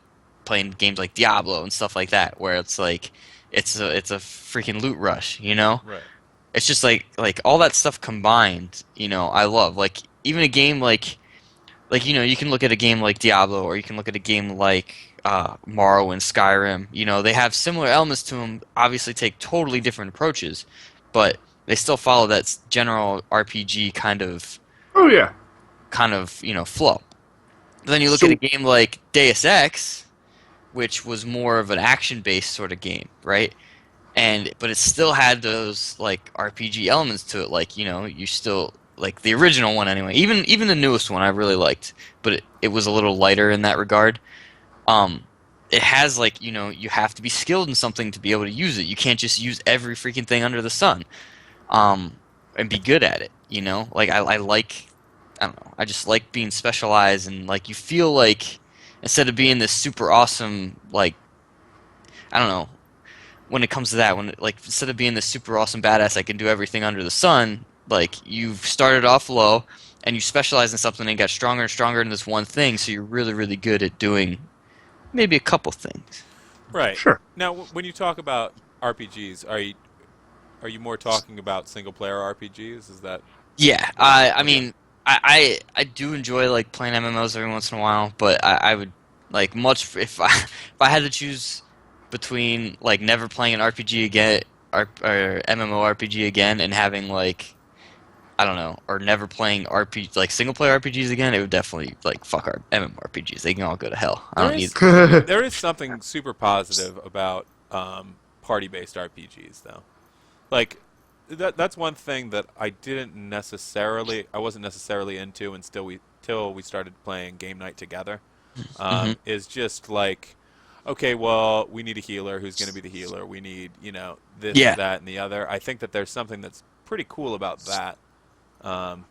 playing games like Diablo and stuff like that, where it's like it's a freaking loot rush. Right. It's just like all that stuff combined. I love like even a game like you can look at a game like Diablo or you can look at a game like Morrowind, Skyrim. They have similar elements to them. Obviously, take totally different approaches, but they still follow that general RPG Oh yeah. flow. Then you look at a So game like Deus Ex, which was more of an action-based sort of game, right? But it still had those like RPG elements to it, like you still like the original one anyway. Even the newest one I really liked, but it was a little lighter in that regard. Um, it has like you have to be skilled in something to be able to use it. You can't just use every freaking thing under the sun, and be good at it. Like I like I don't know. I just like being specialized and like you feel like instead of being this super awesome like I don't know when it comes to that when like instead of being this super awesome badass I can do everything under the sun like you've started off low and you specialize in something and got stronger and stronger in this one thing so you're really really good at doing maybe a couple things. Right. sure. Now, when you talk about RPGs, are you more talking about single player RPGs? Is that Yeah, what? I Okay. mean I do enjoy like playing MMOs every once in a while, but I would like much if I had to choose between like never playing an RPG again or MMORPG again and having like I don't know or never playing RPG like single player RPGs again, it would definitely like fuck our MMORPGs. They can all go to hell. I There don't need. is there is something super positive about party-based RPGs, though. Like that's one thing that I wasn't necessarily into, and till we started playing game night together. Hmm. Is just like, okay, well, we need a healer. Who's going to be the healer? We need this, Yeah. that, and the other. I think that there's something that's pretty cool about that. Um,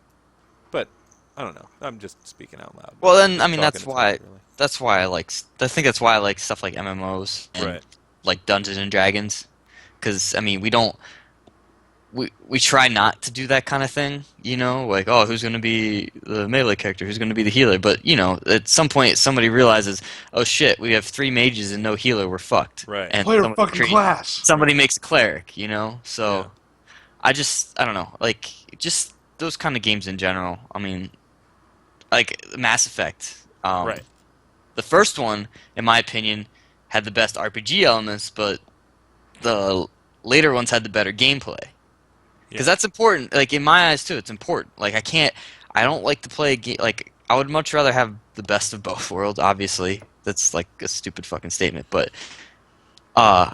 but I don't know. I'm just speaking out loud. Well, then I Just mean talking to talk, really. that's why I think that's why I like stuff like MMOs and Right. like Dungeons and Dragons because I mean we don't we try not to do that kind of thing, like oh who's going to be the melee character, who's going to be the healer, but at some point somebody realizes oh shit we have three mages and no healer, we're fucked, Right. and Player fucking class. somebody Right. makes a cleric, Yeah. so I don't know like just those kind of games in general. I mean like Mass Effect. Right. The first one, in my opinion, had the best RPG elements, but the later ones had the better gameplay. Because that's important. Like in my eyes too, it's important. Like I don't like to play a game. Like I would much rather have the best of both worlds. Obviously, that's like a stupid fucking statement, but uh,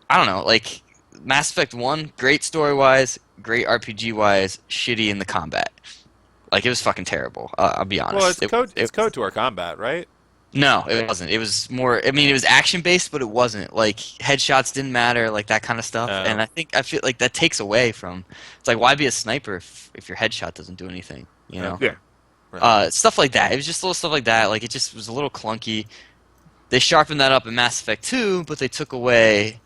I don't know. Like Mass Effect 1, great story wise, great RPG wise, shitty in the combat. Like it was fucking terrible. I'll be Well, honest. it's code to our combat, right? No, it wasn't. It was more. I mean, it was action based, but it wasn't. Like headshots didn't matter, like that kind of stuff. And Oh. I feel like that takes away from. It's like why be a sniper if your headshot doesn't do anything, you know? Okay. Yeah. Right. Stuff like that. It was just little stuff like that. Like it just was a little clunky. They sharpened that up in Mass Effect 2, but they took away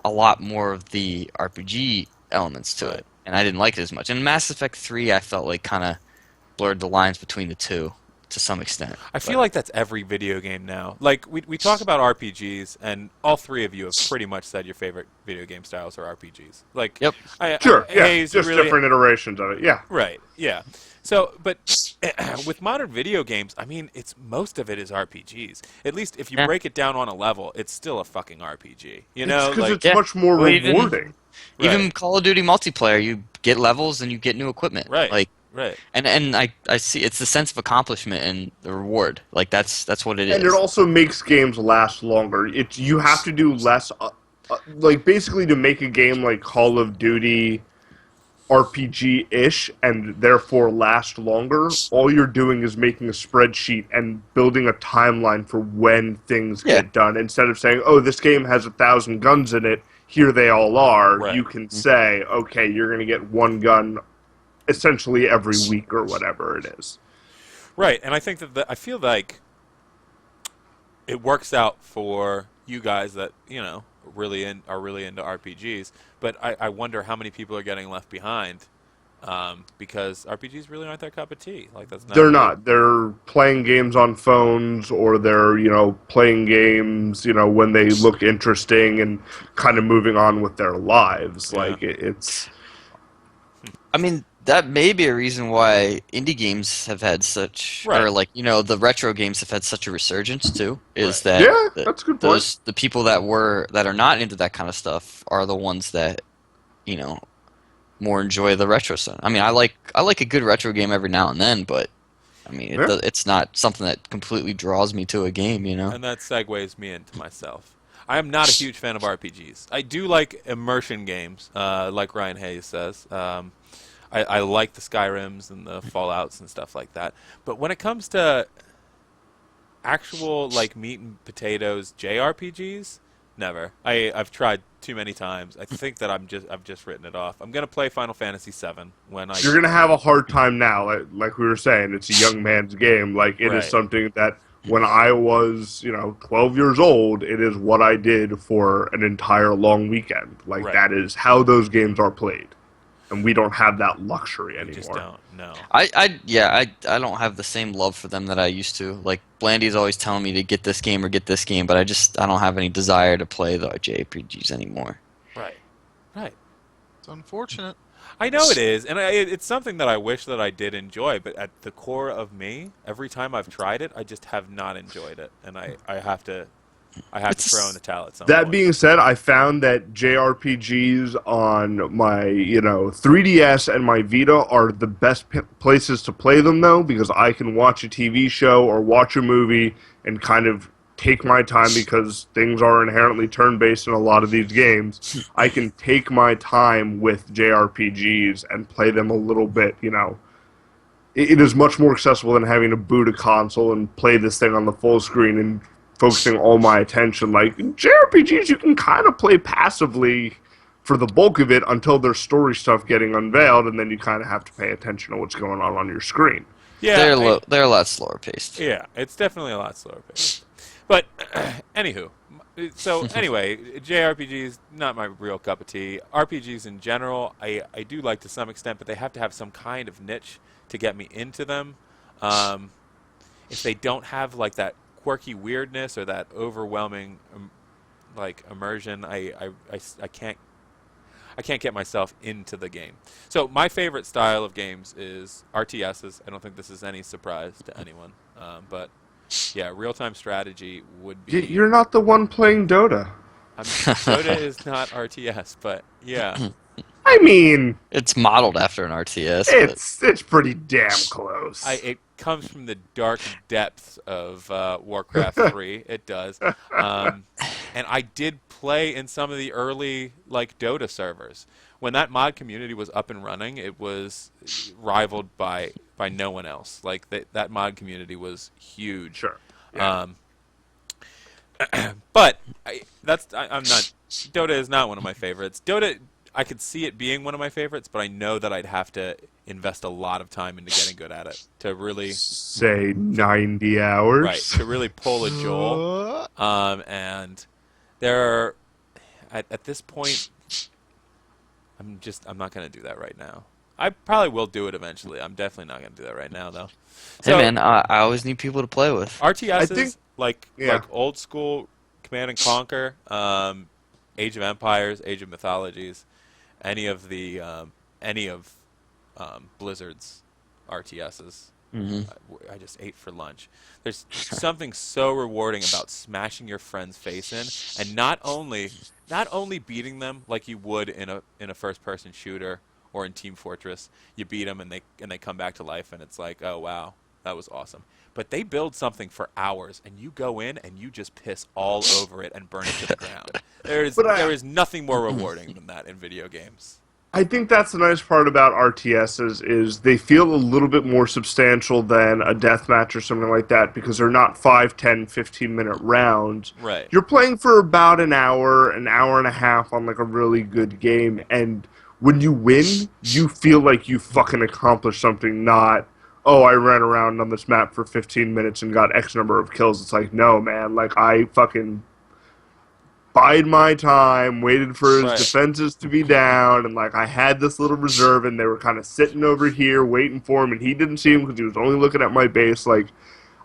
a lot more of the RPG elements to Right. it, and I didn't like it as much. In Mass Effect 3, I felt like kind of blurred the lines between the two to some extent. I feel like that's every video game now. Like we talk about RPGs, and all three of you have pretty much said your favorite video game styles are RPGs. Like, Yep. Sure, yeah, Hayes, just really, different iterations of it. Yeah, right? Yeah. So, but with modern video games, I mean, it's most of it is RPGs. At least if you Yeah. break it down on a level, it's still a fucking RPG. You it's know, because like it's Yeah. much more Well, even- rewarding. Even Right. Call of Duty multiplayer, you get levels and you get new equipment. Right. Like, Right. and I see it's the sense of accomplishment and the reward. Like that's what it is. And it also makes games last longer. It's you have to do less, like basically to make a game like Call of Duty RPG-ish and therefore last longer. All you're doing is making a spreadsheet and building a timeline for when things Yeah. get done. Instead of saying, "Oh, this game has 1,000 guns in it. Here they all are." Right. You can say, "Okay, you're going to get one gun." Essentially every week or whatever it is. Right, and I think I feel like it works out for you guys that are really into RPGs. But I wonder how many people are getting left behind because RPGs really aren't their cup of tea. Like that's not. They're really- not. They're playing games on phones, or they're playing games when they look interesting and kind of moving on with their lives. Yeah. Like it's I mean, that may be a reason why indie games have had such, Right. or like the retro games have had such a resurgence too. Is Right. that yeah, that's a good point. the people that are not into that kind of stuff are the ones that more enjoy the retro stuff. I mean, I like a good retro game every now and then, but I mean, Yeah. it's not something that completely draws me to a game. And that segues me into myself. I am not a huge fan of RPGs. I do like immersion games, like Ryan Hayes says. I like the Skyrims and the Fallouts and stuff like that. But when it comes to actual like meat and potatoes JRPGs, never. I've tried too many times. I think that I've just written it off. I'm gonna play Final Fantasy VII when I. You're gonna have a hard time now. Like we were saying, it's a young man's game. Like it is Right. something that when I was 12 years old, it is what I did for an entire long weekend. Like Right. that is how those games are played. And we don't have that luxury I anymore. just don't. No. I don't have the same love for them that I used to. Like Blandy's always telling me to get this game or get this game, but I don't have any desire to play the JRPGs anymore. Right. Right. It's unfortunate. I know it is, and it's something that I wish that I did enjoy. But at the core of me, every time I've tried it, I just have not enjoyed it, and I have to throw in the towel at some That point. being said, I found that JRPGs on my 3DS and my Vita are the best places to play them, though, because I can watch a TV show or watch a movie and kind of take my time because things are inherently turn-based in a lot of these games. I can take my time with JRPGs and play them a little bit, It is much more accessible than having to boot a console and play this thing on the full screen and focusing all my attention. Like JRPGs, you can kind of play passively for the bulk of it until there's story stuff getting unveiled, and then you kind of have to pay attention to what's going on your screen. Yeah, They're a lot slower paced. yeah, it's definitely a lot slower paced. But anywho, so anyway, JRPGs not my real cup of tea. RPGs in general, I do like to some extent, but they have to have some kind of niche to get me into them. If they don't have like that quirky weirdness or that overwhelming like immersion, I can't get myself into the game. So my favorite style of games is RTSs. I don't think this is any surprise to anyone, but yeah, real-time strategy would be. You're not the one playing Dota. Dota is not RTS, but yeah. I mean, It's modeled after an RTS, but it's pretty damn close. It comes from the dark depths of Warcraft 3. It does. Um, and I did play in some of the early like Dota servers. When that mod community was up and running, it was rivaled by no one else. Like that mod community was huge. Sure. Yeah. Um, but I'm not. Dota is not one of my favorites. Dota, I could see it being one of my favorites, but I know that I'd have to invest a lot of time into getting good at it to really, Say 90 right, hours. to really pull a Joel. And there are, at this point, I'm not going to do that right now. I probably will do it eventually. I'm definitely not going to do that right now, though. hey So man, I always need people to play with. RTSs, I think- like yeah. like old school Command and Conquer, Age of Empires, Age of Mythologies, any of Blizzard's RTSs. Hmm. I just ate for lunch. There's something so rewarding about smashing your friend's face in, and not only beating them like you would in a first-person shooter or in Team Fortress. You beat them and they come back to life, and it's like, oh wow, that was awesome. But they build something for hours, and you go in and you just piss all over it and burn it to the ground. There is nothing more rewarding than that in video games. I think that's the nice part about RTSs is they feel a little bit more substantial than a deathmatch or something like that because they're not 5, 10, 15-minute rounds. Right. You're playing for about an hour and a half on like a really good game, and when you win, you feel like you fucking accomplished something, not, oh, I ran around on this map for 15 minutes and got X number of kills. It's like, no, man, like I fucking bide my time, waited for his Right. defenses to be down, and like I had this little reserve, and they were kind of sitting over here waiting for him, and he didn't see him because he was only looking at my base. Like,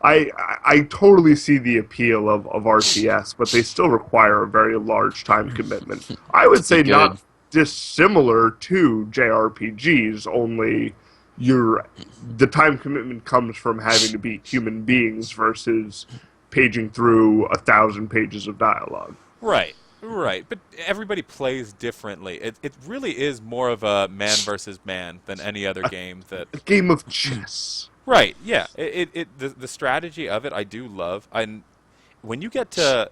I totally see the appeal of RTS, but they still require a very large time commitment. I would say Good. not dissimilar to JRPGs, only the time commitment comes from having to beat human beings versus paging through 1,000 pages of dialogue. Right. But everybody plays differently. It really is more of a man versus man than any other game that. A game of chess. Right. Yeah. The strategy of it I do love. And when you get to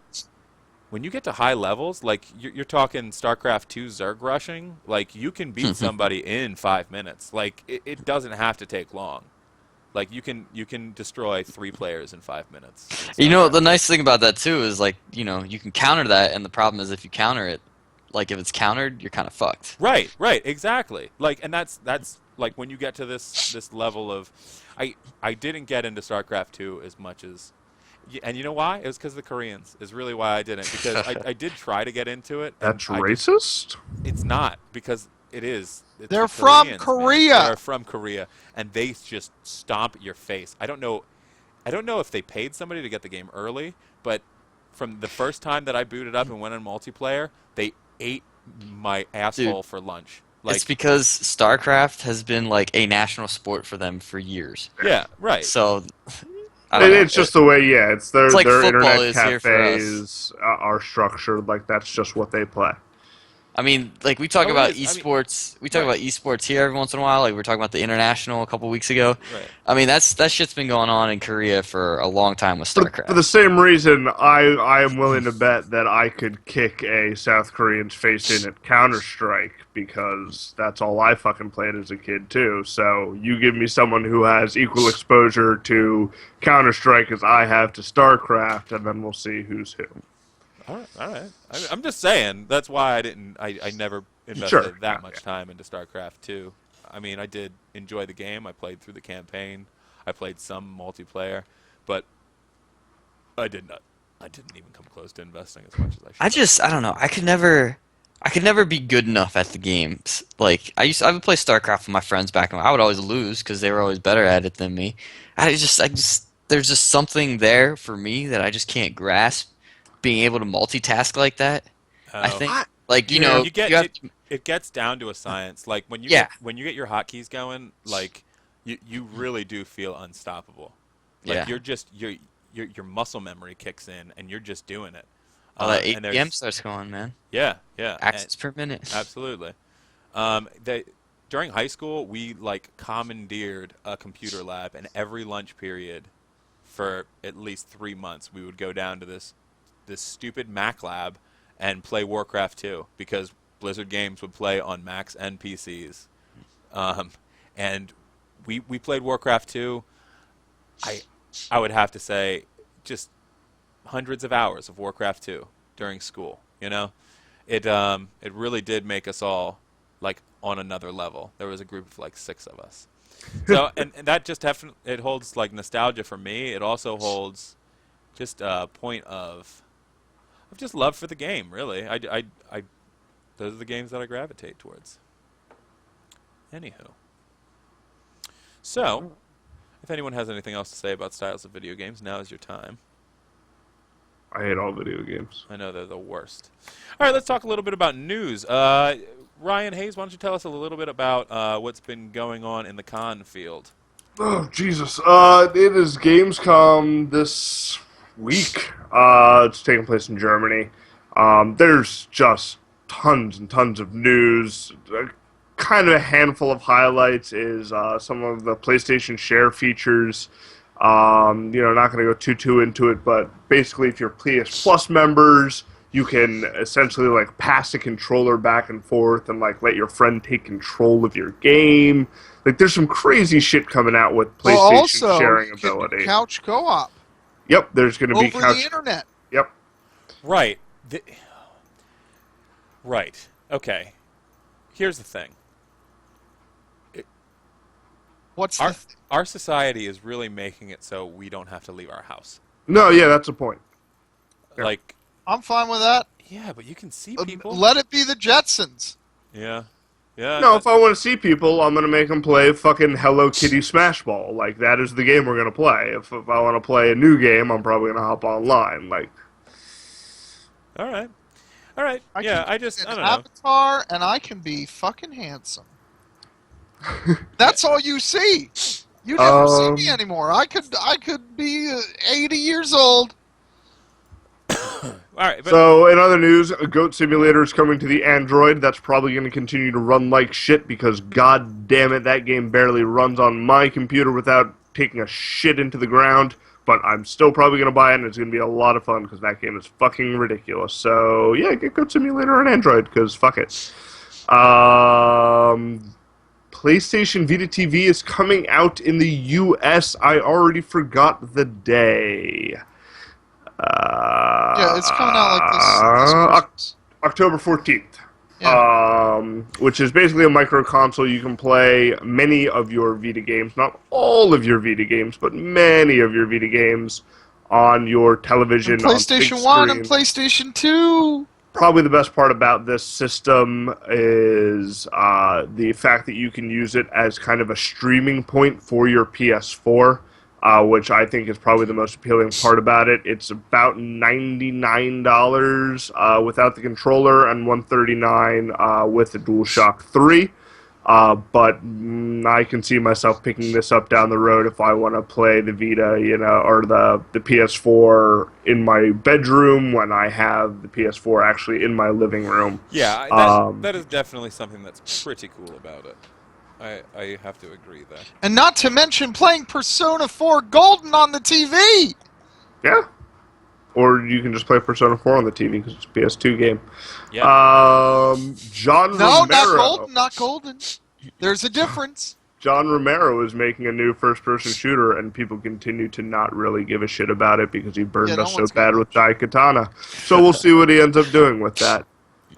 high levels, like you're talking StarCraft 2 Zerg rushing, like you can beat somebody in 5 minutes. Like it doesn't have to take long. Like you can destroy 3 players in 5 minutes. You know, the nice thing about that too is like, you know, you can counter that, and the problem is if you counter it, like if it's countered, you're kind of fucked. Right, exactly. Like, and that's like when you get to this level of, I didn't get into StarCraft 2 as much as, and you know why? It was because of the Koreans. Is really why I didn't, because I did try to get into it. And That's racist? It's not, because it is. It's They're the from Koreans, man. Korea. They're from Korea, and they just stomp your face. I don't know if they paid somebody to get the game early, but from the first time that I booted up and went on multiplayer, they ate my asshole for lunch. Like, It's because StarCraft has been like a national sport for them for years. yeah, right. So I don't know. It's just the way, yeah, it's their like football internet is here for us. cafes are structured, like that's just what they play. I mean, like we talk Oh, about it is. I mean, esports. We talk right. about esports here every once in a while. Like we were talking about the international a couple weeks ago. Right. I mean, that shit's been going on in Korea for a long time with StarCraft. For the same reason, I am willing to bet that I could kick a South Korean's face in at Counter-Strike because that's all I fucking played as a kid too. So you give me someone who has equal exposure to Counter-Strike as I have to StarCraft, and then we'll see who's who. All right. I'm just saying that's why I never invested that much time into StarCraft 2. I mean, I did enjoy the game. I played through the campaign. I played some multiplayer, but I didn't even come close to investing as much as I should. I don't know. I could never be good enough at the games. Like I would play StarCraft with my friends back and I would always lose because they were always better at it than me. There's just something there for me that I just can't grasp. Being able to multitask like that, I think, like you know, it gets down to a science. Like when you when you get your hotkeys going, like you really do feel unstoppable. Like yeah. your muscle memory kicks in, and you're just doing it. That And 8 p.m. starts going, man. Yeah. Access per minute. Absolutely. They during high school we like commandeered a computer lab, and every lunch period for at least 3 months we would go down to this stupid Mac lab and play Warcraft 2 because Blizzard Games would play on Macs and PCs. Um, and we played Warcraft 2. I I would have to say just hundreds of hours of Warcraft 2 during school. It really did make us all like on another level. There was a group of like 6 of us. So and that just definitely it holds like nostalgia for me. It also holds just a point of just love for the game. Really, I those are the games that I gravitate towards. Anywho, so if anyone has anything else to say about styles of video games, now is your time. I hate all video games. I know they're the worst. All right, let's talk a little bit about news. Ryan Hayes, why don't you tell us a little bit about what's been going on in the con field? Oh, Jesus. It is Gamescom this week. It's taking place in Germany. There's just tons and tons of news. Kind of a handful of highlights is some of the PlayStation Share features. Not going to go too into it, but basically, if you're PS Plus members, you can essentially like pass a controller back and forth and like let your friend take control of your game. Like, there's some crazy shit coming out with PlayStation also, sharing you can do ability. couch co-op Yep, there's going to be over couch. the internet. Yep. Right. Right. Okay. Here's the thing. What's Our the our society is really making it so we don't have to leave our house. No, yeah, that's the point. Yeah. Like, I'm fine with that. yeah, but you can see people. Let it be the Jetsons. Yeah. Yeah. No, if I want to see people, I'm going to make them play fucking Hello Kitty Smash Ball. Like, that is the game we're going to play. If I want to play a new game, I'm probably going to hop online. Like, All right. All right. I Yeah, can I be just an I don't know. avatar, and I can be fucking handsome. That's all you see. You never see me anymore. I could be 80 years old. All right, but so, in other news, Goat Simulator is coming to the Android. That's probably going to continue to run like shit because, god damn it, that game barely runs on my computer without taking a shit into the ground. But I'm still probably going to buy it, and it's going to be a lot of fun because that game is fucking ridiculous. So, yeah, get Goat Simulator on Android because fuck it. PlayStation Vita TV is coming out in the US. I already forgot the day. Yeah, it's coming out like this Christmas. October 14th. Yeah. Which is basically a micro console. You can play many of your Vita games, not all of your Vita games, but many of your Vita games on your television. And PlayStation on 1 and PlayStation 2. Probably the best part about this system is the fact that you can use it as kind of a streaming point for your PS4, which I think is probably the most appealing part about it. It's about $99 without the controller and $139 with the DualShock 3. But I can see myself picking this up down the road if I want to play the Vita, or the PS4 in my bedroom when I have the PS4 actually in my living room. yeah, that is definitely something that's pretty cool about it. I have to agree there. And not to mention playing Persona 4 Golden on the TV. Yeah. Or you can just play Persona 4 on the TV because it's a PS2 game. Yeah. John No, Romero. not Golden. There's a difference. John Romero is making a new first-person shooter, and people continue to not really give a shit about it because he burned no us so one's bad gonna- with Daikatana. So we'll see what he ends up doing with that.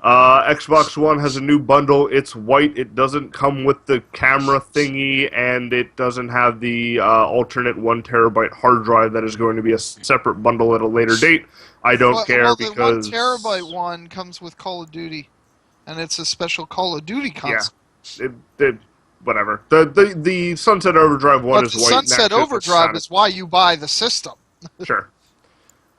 Xbox One has a new bundle. It's white. It doesn't come with the camera thingy, and it doesn't have the alternate 1 terabyte hard drive that is going to be a separate bundle at a later date. I don't care well, because... the 1 terabyte one comes with Call of Duty, and it's a special Call of Duty console. Whatever. The Sunset Overdrive one But is the white. Sunset Overdrive is why you buy the system. Sure.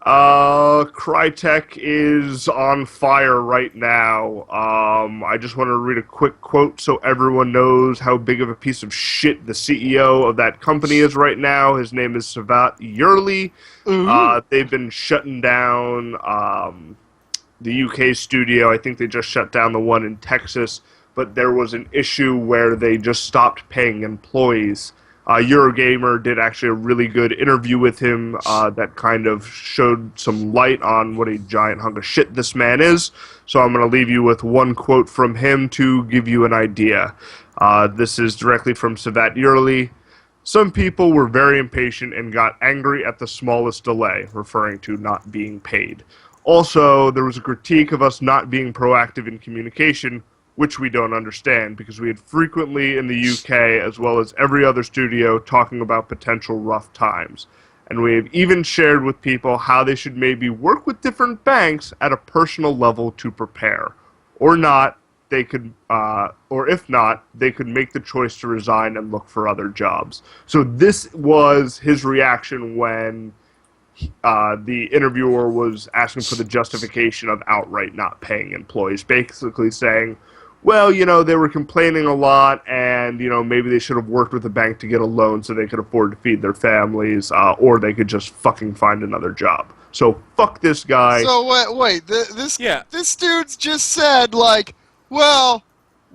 Crytek is on fire right now. I just want to read a quick quote so everyone knows how big of a piece of shit the CEO of that company is right now. His name is Savat Yurli. They've been shutting down the UK studio. I think they just shut down the one in Texas. but there was an issue where they just stopped paying employees. Eurogamer did actually a really good interview with him that kind of showed some light on what a giant hunk of shit this man is. So I'm going to leave you with one quote from him to give you an idea. This is directly from Savat Yurli. Some people were very impatient and got angry at the smallest delay, referring to not being paid. Also, there was a critique of us not being proactive in communication, which we don't understand, because we had frequently in the UK, as well as every other studio, talking about potential rough times. And we have even shared with people how they should maybe work with different banks at a personal level to prepare. Or not, they could, or if not, they could make the choice to resign and look for other jobs. So this was his reaction when the interviewer was asking for the justification of outright not paying employees, basically saying, well, they were complaining a lot, and, maybe they should have worked with a bank to get a loan so they could afford to feed their families, or they could just fucking find another job. So, fuck this guy. So, wait, this dude's just said, like, well,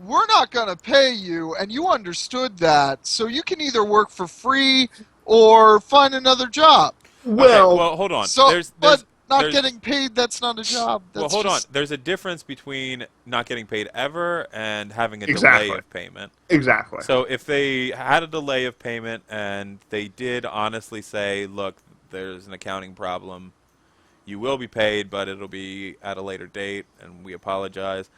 we're not going to pay you, and you understood that, so you can either work for free or find another job. Well, okay, well, hold on. So, but not there's, getting paid, that's not a job. That's well, hold just... on. There's a difference between not getting paid ever and having a Exactly. delay of payment. Exactly. So if they had a delay of payment and they did honestly say, look, there's an accounting problem, you will be paid, but it'll be at a later date, and we apologize.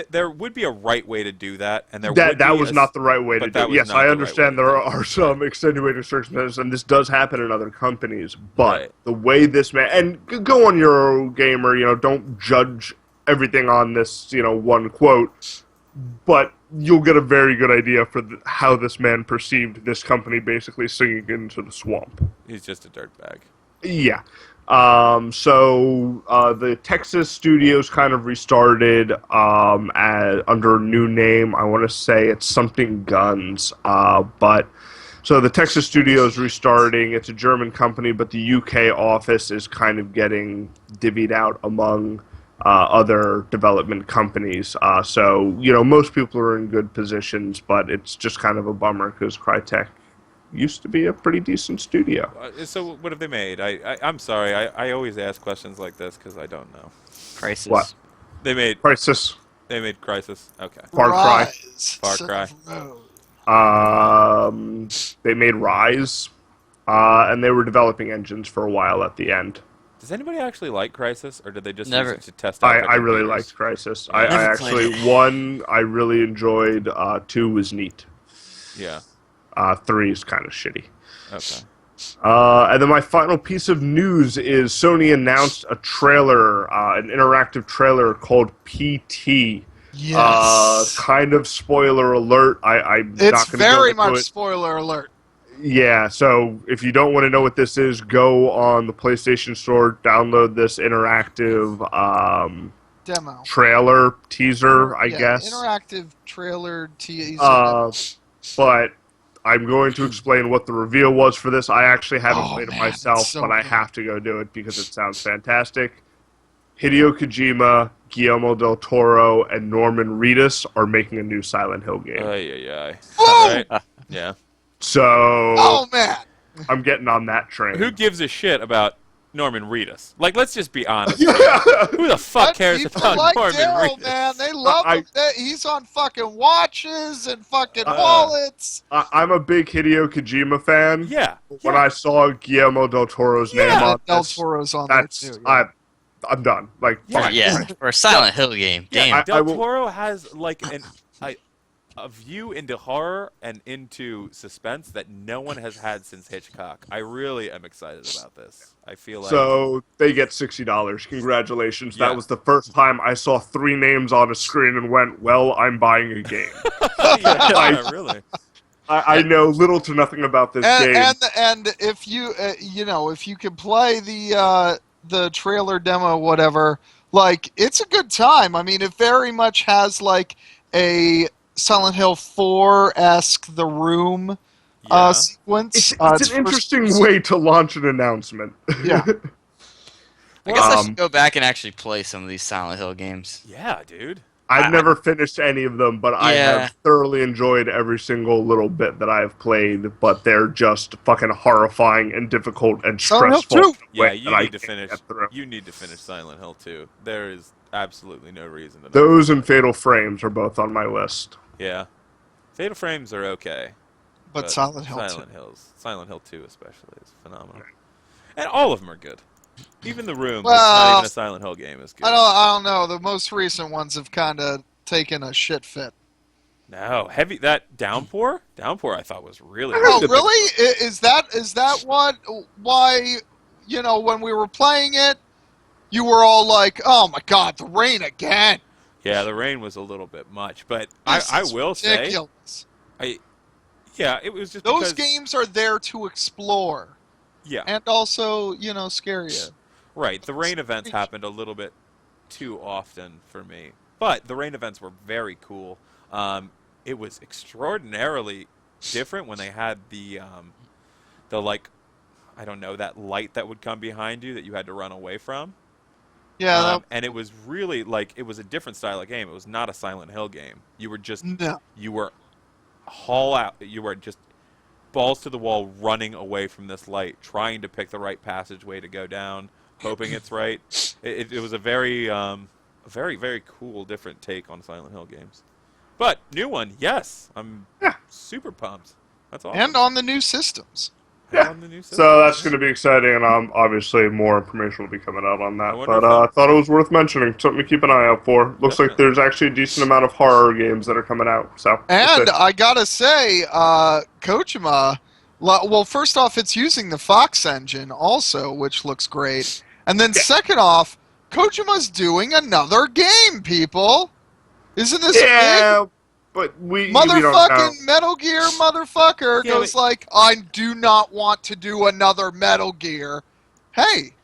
There would be a right way to do that, and that was not the right way to do it. Yes, I understand there are some extenuating circumstances, and this does happen in other companies, but the way this man... And go on Eurogamer, don't judge everything on this, one quote, but you'll get a very good idea for how this man perceived this company basically sinking into the swamp. He's just a dirtbag. Yeah. The Texas studios kind of restarted under a new name. I want to say it's something Guns. So the Texas studios restarting. It's a German company, but the UK office is kind of getting divvied out among other development companies. Most people are in good positions, but it's just kind of a bummer because Crytek used to be a pretty decent studio. So what have they made? I'm sorry. I always ask questions like this because I don't know. Crisis. What? They made Crisis. They made Crisis. Okay. Far Cry. Far Cry. They made Rise, and they were developing engines for a while at the end. Does anybody actually like Crisis, or did they just Never. use it to test out I really computers? liked Crisis. Yeah. I Never actually, played it. 1, I really enjoyed. 2 was neat. Yeah. 3 is kind of shitty. Okay. And then my final piece of news is Sony announced a trailer, an interactive trailer called PT. Yes. Kind of spoiler alert. I'm It's not going to go very into much it. spoiler alert. Yeah, so if you don't want to know what this is, go on the PlayStation Store, download this interactive Demo. trailer, teaser, I Yeah, guess. Interactive trailer teaser. But I'm going to explain what the reveal was for this. I actually haven't played it man, myself, it's so but I good. have to go do it because it sounds fantastic. Hideo Kojima, Guillermo del Toro, and Norman Reedus are making a new Silent Hill game. Ay. Boom! Right? Yeah. So Oh man! I'm getting on that train. Who gives a shit about Norman Reedus? Like, let's just be honest. Yeah. Who the fuck cares People about like Norman Daryl, Reedus? man. They love him. He's on fucking watches and fucking wallets. I'm a big Hideo Kojima fan. Yeah. When I saw Guillermo del Toro's name on Del this, Toro's on there that's too. Yeah. I'm done. Like, Yeah. fine. Yeah, for a Silent Hill game. Yeah, Damn. Del will- Toro has like a view into horror and into suspense that no one has had since Hitchcock. I really am excited about this. I feel like So they get $60. Congratulations. Yeah. That was the first time I saw 3 names on a screen and went, well, I'm buying a game. yeah, really. I know little to nothing about this game. And if you if you can play the trailer demo, whatever, like it's a good time. I mean, it very much has like a Silent Hill 4-esque The Room Yeah. sequence. It's an interesting way to launch an announcement. Yeah. I guess I should go back and actually play some of these Silent Hill games. Yeah, dude. I've never finished any of them, but I Yeah. have thoroughly enjoyed every single little bit that I've played. But they're just fucking horrifying and difficult and Silent Hill stressful in 2. a Yeah, way you that I need to can't finish. get through. You need to finish Silent Hill 2. There is absolutely no reason to not. Those and finish it. Fatal Frames are both on my list. Yeah, Fatal Frames are okay, But Silent Hill 2. Silent Hill 2 especially is phenomenal, and all of them are good. Even The Room, that's not Well, even a Silent Hill game, is good. I don't know. The most recent ones have kind of taken a shit fit. No, heavy that Downpour. Downpour, I thought was really. Oh, good. really? Is that why? You know, when we were playing it, you were all like, "Oh my god, the rain again!" Yeah, the rain was a little bit much, but This I is will ridiculous. say, yeah, it was just Those because, games are there to explore yeah, and also, scare you. right. The rain events happened a little bit too often for me, but the rain events were very cool. It was extraordinarily different when they had the like, I don't know, that light that would come behind you that you had to run away from. Yeah, And it was really like it was a different style of game. It was not a Silent Hill game. no. You were haul out. You were just balls to the wall, running away from this light, trying to pick the right passageway to go down, hoping it's right. It was a very very cool, different take on Silent Hill games. But new one, yes, I'm Yeah. super pumped. That's awesome. And on the new systems. And Yeah. on the new system. So that's going to be exciting, and obviously more information will be coming out on I that. wonder But if I thought it was worth mentioning. Something to keep an eye out for. Looks like Definitely. there's actually a decent amount of horror games that are coming out. So we'll And see. I gotta say, Kojima. Well, first off, it's using the Fox engine also, which looks great. And then second off, Kojima's doing another game, people. Isn't this big? Yeah, but we don't know. Motherfucking Metal Gear motherfucker Yeah, goes but- like, I do not want to do another Metal Gear. Hey,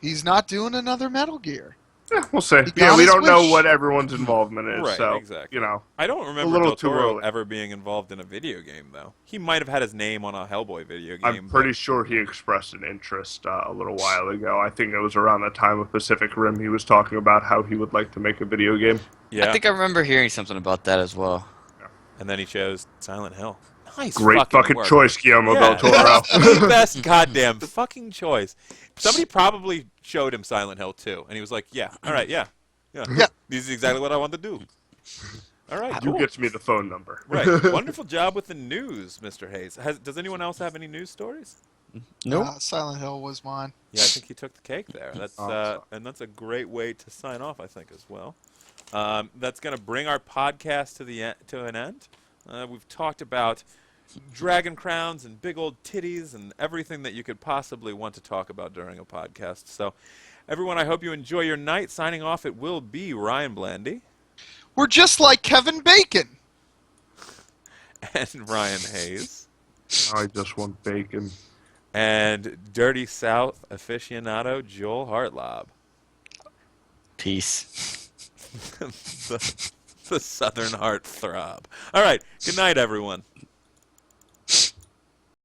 he's not doing another Metal Gear. Yeah, we'll see. He got Yeah, we his don't know wish. what everyone's involvement is. Right, so exactly. you know, I don't remember little Del too Toro early. ever being involved in a video game, though. He might have had his name on a Hellboy video game. I'm pretty sure he expressed an interest a little while ago. I think it was around the time of Pacific Rim. He was talking about how he would like to make a video game. Yeah, I think I remember hearing something about that as well. and then he chose Silent Hill. Nice Great fucking work. choice, Guillermo Yeah, del Toro. that's the best goddamn fucking choice. Somebody probably showed him Silent Hill 2, and he was like, yeah, all right, yeah. Yeah. This is exactly what I want to do. All right, You cool. gets me the phone number. Right. Wonderful job with the news, Mr. Hayes. Does anyone else have any news stories? Nope. Silent Hill was mine. Yeah, I think he took the cake there. That's Awesome. and that's a great way to sign off, I think, as well. That's going to bring our podcast to an end. We've talked about dragon crowns and big old titties and everything that you could possibly want to talk about during a podcast. So, everyone, I hope you enjoy your night. Signing off, it will be Ryan Blandy We're just like Kevin Bacon. and Ryan Hayes I just want bacon. and Dirty South aficionado Joel Hartlob. Peace. the Southern heart throb. All right. Good night, everyone.